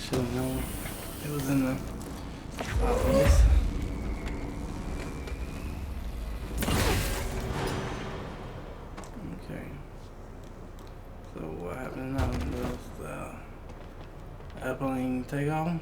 Speaker 1: Should've known it was in the office. Okay. So what happened now? Does the airplane take off?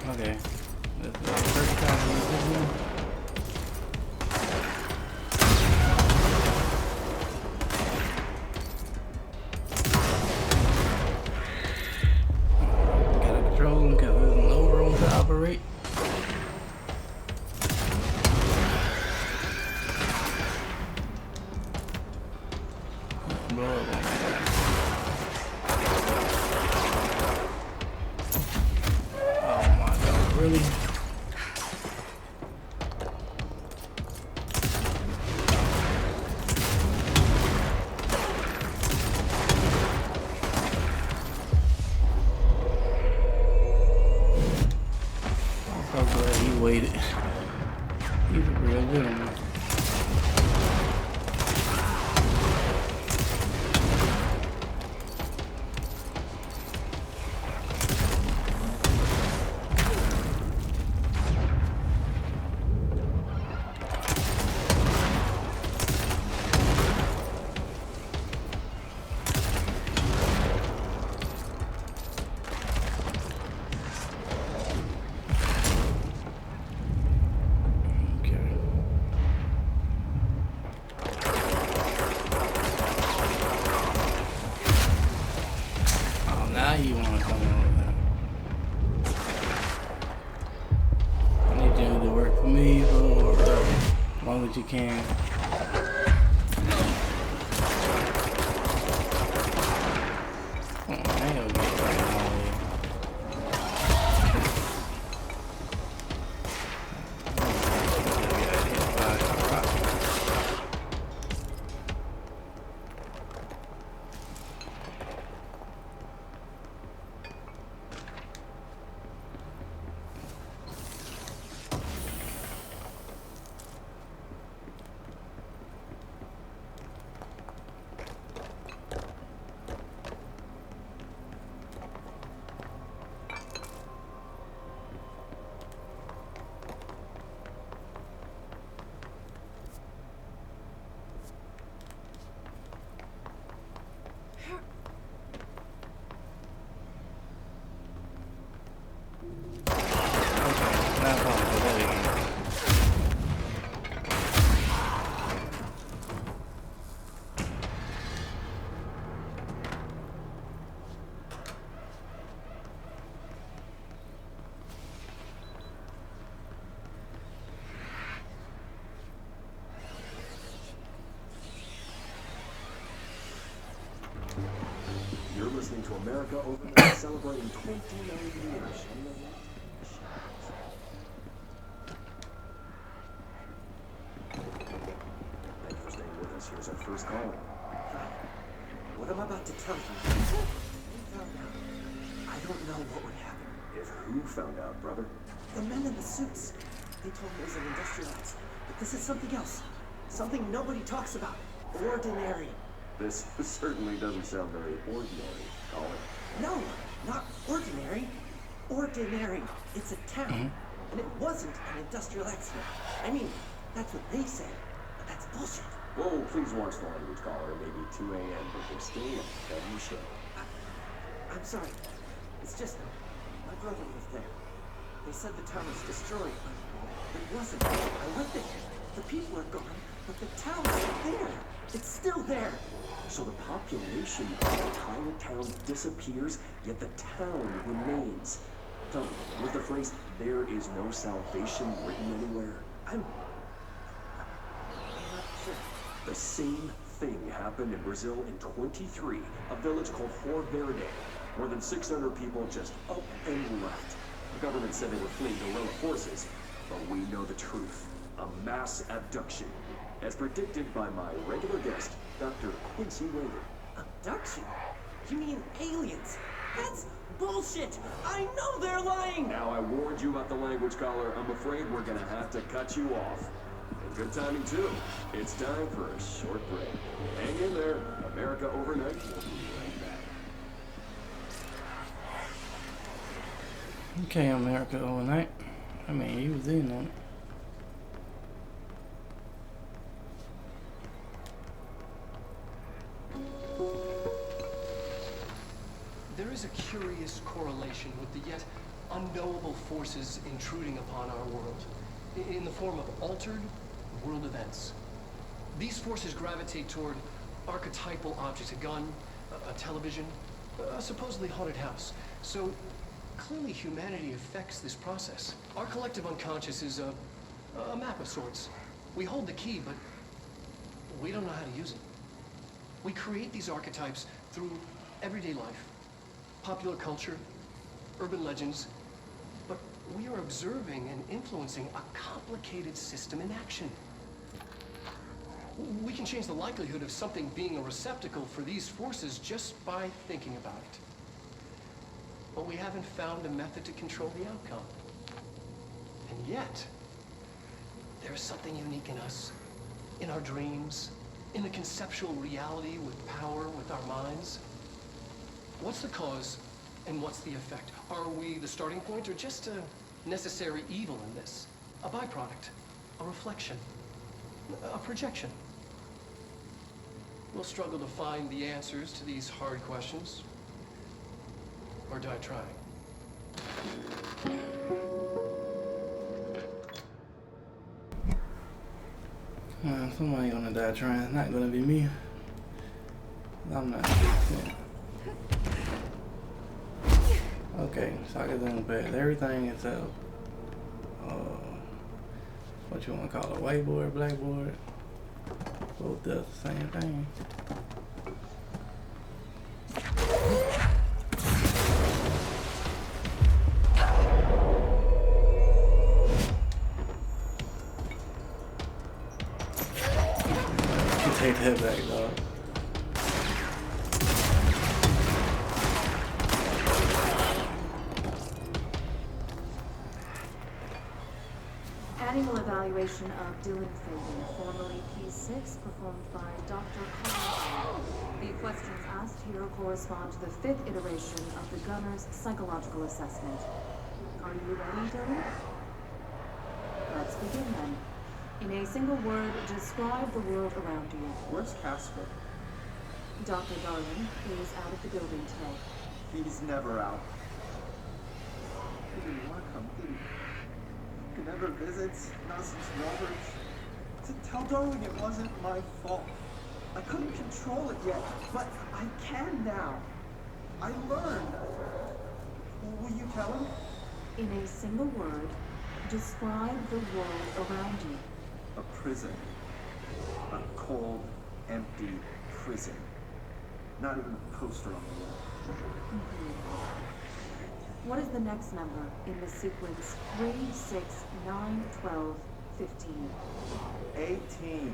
Speaker 1: Okay. This is the first time we've been here. Gotta control them because there's no room to operate. Blow up on that. Really? I'm so glad he waited. He's a real gentleman. me or as long as you can. I ain't gonna get right now.
Speaker 5: You're listening to America Overnight, celebrating 29 years. Thank you for staying with us. Here's our first call.
Speaker 12: What I'm about to tell you, I don't know what would happen.
Speaker 5: If who found out, brother?
Speaker 12: The men in the suits. They told me it was an industrial accident. But this is something else. Something nobody talks about. Ordinary.
Speaker 5: This certainly doesn't sound very ordinary, Colin.
Speaker 12: No, not ordinary. Ordinary. It's a town. And it wasn't an industrial accident. I mean, that's what they say. But that's bullshit.
Speaker 5: Whoa, please watch the language, caller. Maybe 2 a.m., but we're still on the show.
Speaker 12: I'm sorry. It's just my brother lived there. They said the town was destroyed, but it wasn't. I went there. The people are gone, but the town is there. It's still there.
Speaker 5: So the population of the entire town disappears, yet the town remains. Tell me, with the phrase, "there is no salvation" written anywhere?
Speaker 12: I'm not sure.
Speaker 5: The same thing happened in Brazil in 23, a village called Fort Verde. More than 600 people just up and left. The government said they were fleeing guerrilla forces, but we know the truth. A mass abduction, as predicted by my regular guest, Dr. Quincy Wager.
Speaker 12: Abduction? You mean aliens? That's bullshit! I know they're lying!
Speaker 5: Now I warned you about the language, caller. I'm afraid we're gonna have to cut you off. And good timing, too. It's time for a short break. Hang in there. America Overnight will be right back.
Speaker 1: Okay, America Overnight. I mean, he was in on it.
Speaker 8: There is a curious correlation with the yet unknowable forces intruding upon our world, in the form of altered world events. These forces gravitate toward archetypal objects, a gun, a television, a supposedly haunted house. So clearly humanity affects this process. Our collective unconscious is a map of sorts. We hold the key, but we don't know how to use it. We create these archetypes through everyday life, popular culture, urban legends, but we are observing and influencing a complicated system in action. We can change the likelihood of something being a receptacle for these forces just by thinking about it. But we haven't found a method to control the outcome. And yet, there's something unique in us, in our dreams, in the conceptual reality with power with our minds. What's the cause and what's the effect? Are we the starting point or just a necessary evil in this? A byproduct, a reflection, a projection? We'll struggle to find the answers to these hard questions, or die trying.
Speaker 1: Somebody gonna die trying. It's not gonna be me. I'm not. Yeah. Okay, sockets on the bed. Everything except what you want to call it, whiteboard, blackboard. Both does the same thing. Take that back, dog.
Speaker 11: Annual evaluation of Dylan Fagan, formerly P6, performed by Dr. Collins. The questions asked here correspond to the 5th iteration of the Gunner's psychological assessment. Are you ready, Dylan? Let's begin then. In a single word, describe the world around you.
Speaker 12: Where's Casper?
Speaker 11: Dr. Darling is out of the building today.
Speaker 12: He's never out. He didn't want to come, did he? He never visits, not since Roberts. Tell Darling it wasn't my fault. I couldn't control it yet, but I can now. I learned. Will you tell him?
Speaker 11: In a single word, describe the world around you.
Speaker 12: A prison. A cold, empty prison. Not even a poster on the wall.
Speaker 11: What is the next number in the sequence 3, 6, 9, 12, 15?
Speaker 12: 18.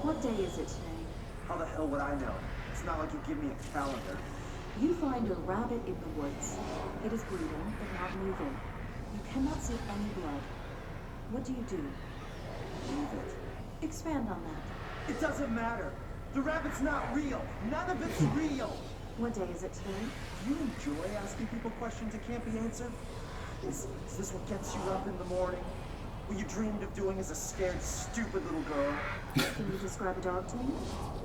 Speaker 11: What day is it today?
Speaker 12: How the hell would I know? It's not like you give me a calendar.
Speaker 11: You find a rabbit in the woods. It is breathing, but not moving. You cannot see any blood. What do you do?
Speaker 12: Leave it.
Speaker 11: Expand on that.
Speaker 12: It doesn't matter. The rabbit's not real. None of it's real.
Speaker 11: What day is it today?
Speaker 12: Do you enjoy asking people questions that can't be answered? Is this what gets you up in the morning? What you dreamed of doing as a scared, stupid little girl?
Speaker 11: Can you describe a dog to me?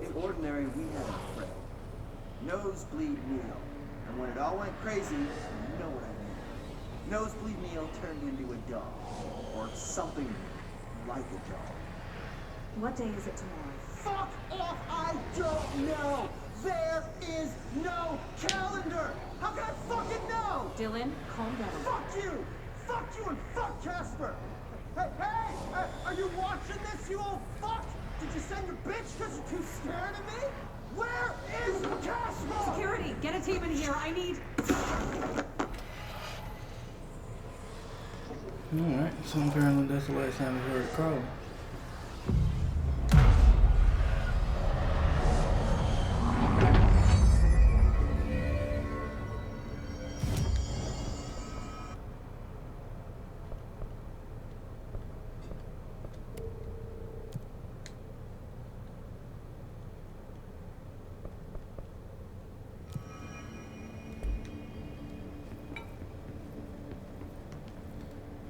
Speaker 12: In ordinary, we had a friend. Nosebleed Neil. And when it all went crazy, you know what I mean. Nosebleed Neil turned into a dog. Or something like a dog.
Speaker 11: What day is it tomorrow?
Speaker 12: Fuck off! I don't know! There is no calendar! How can I fucking know?
Speaker 11: Dylan, calm down.
Speaker 12: Fuck you! Fuck you and fuck Casper! Hey! Are you watching this, you old fuck? Did you send your bitch because you're too scared of me? Where is Casper?
Speaker 11: Security, get a team in here. I need...
Speaker 1: Alright, so apparently that's the last time we heard a crow.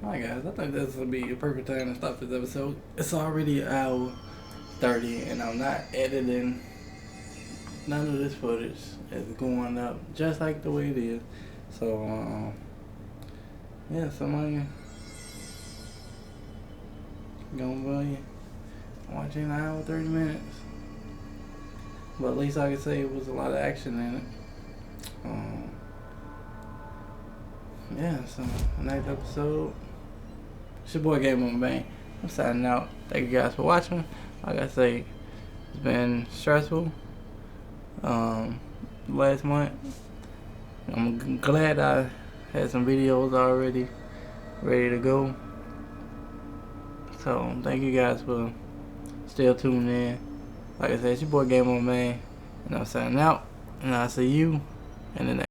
Speaker 1: Alright guys, I think this would be a perfect time to stop this episode. It's already hour 30 and I'm not editing none of this footage. It's going up just like the way it is. So yeah, somebody gonna be watching an hour 30 minutes. But at least I can say it was a lot of action in it. Yeah, so next episode. It's your boy Game On Bang. I'm signing out. Thank you guys for watching. Like I say, it's been stressful last month. I'm glad I had some videos already ready to go. So thank you guys for still tuning in. Like I said, it's your boy Game On Bang, and I'm signing out. And I'll see you in the next.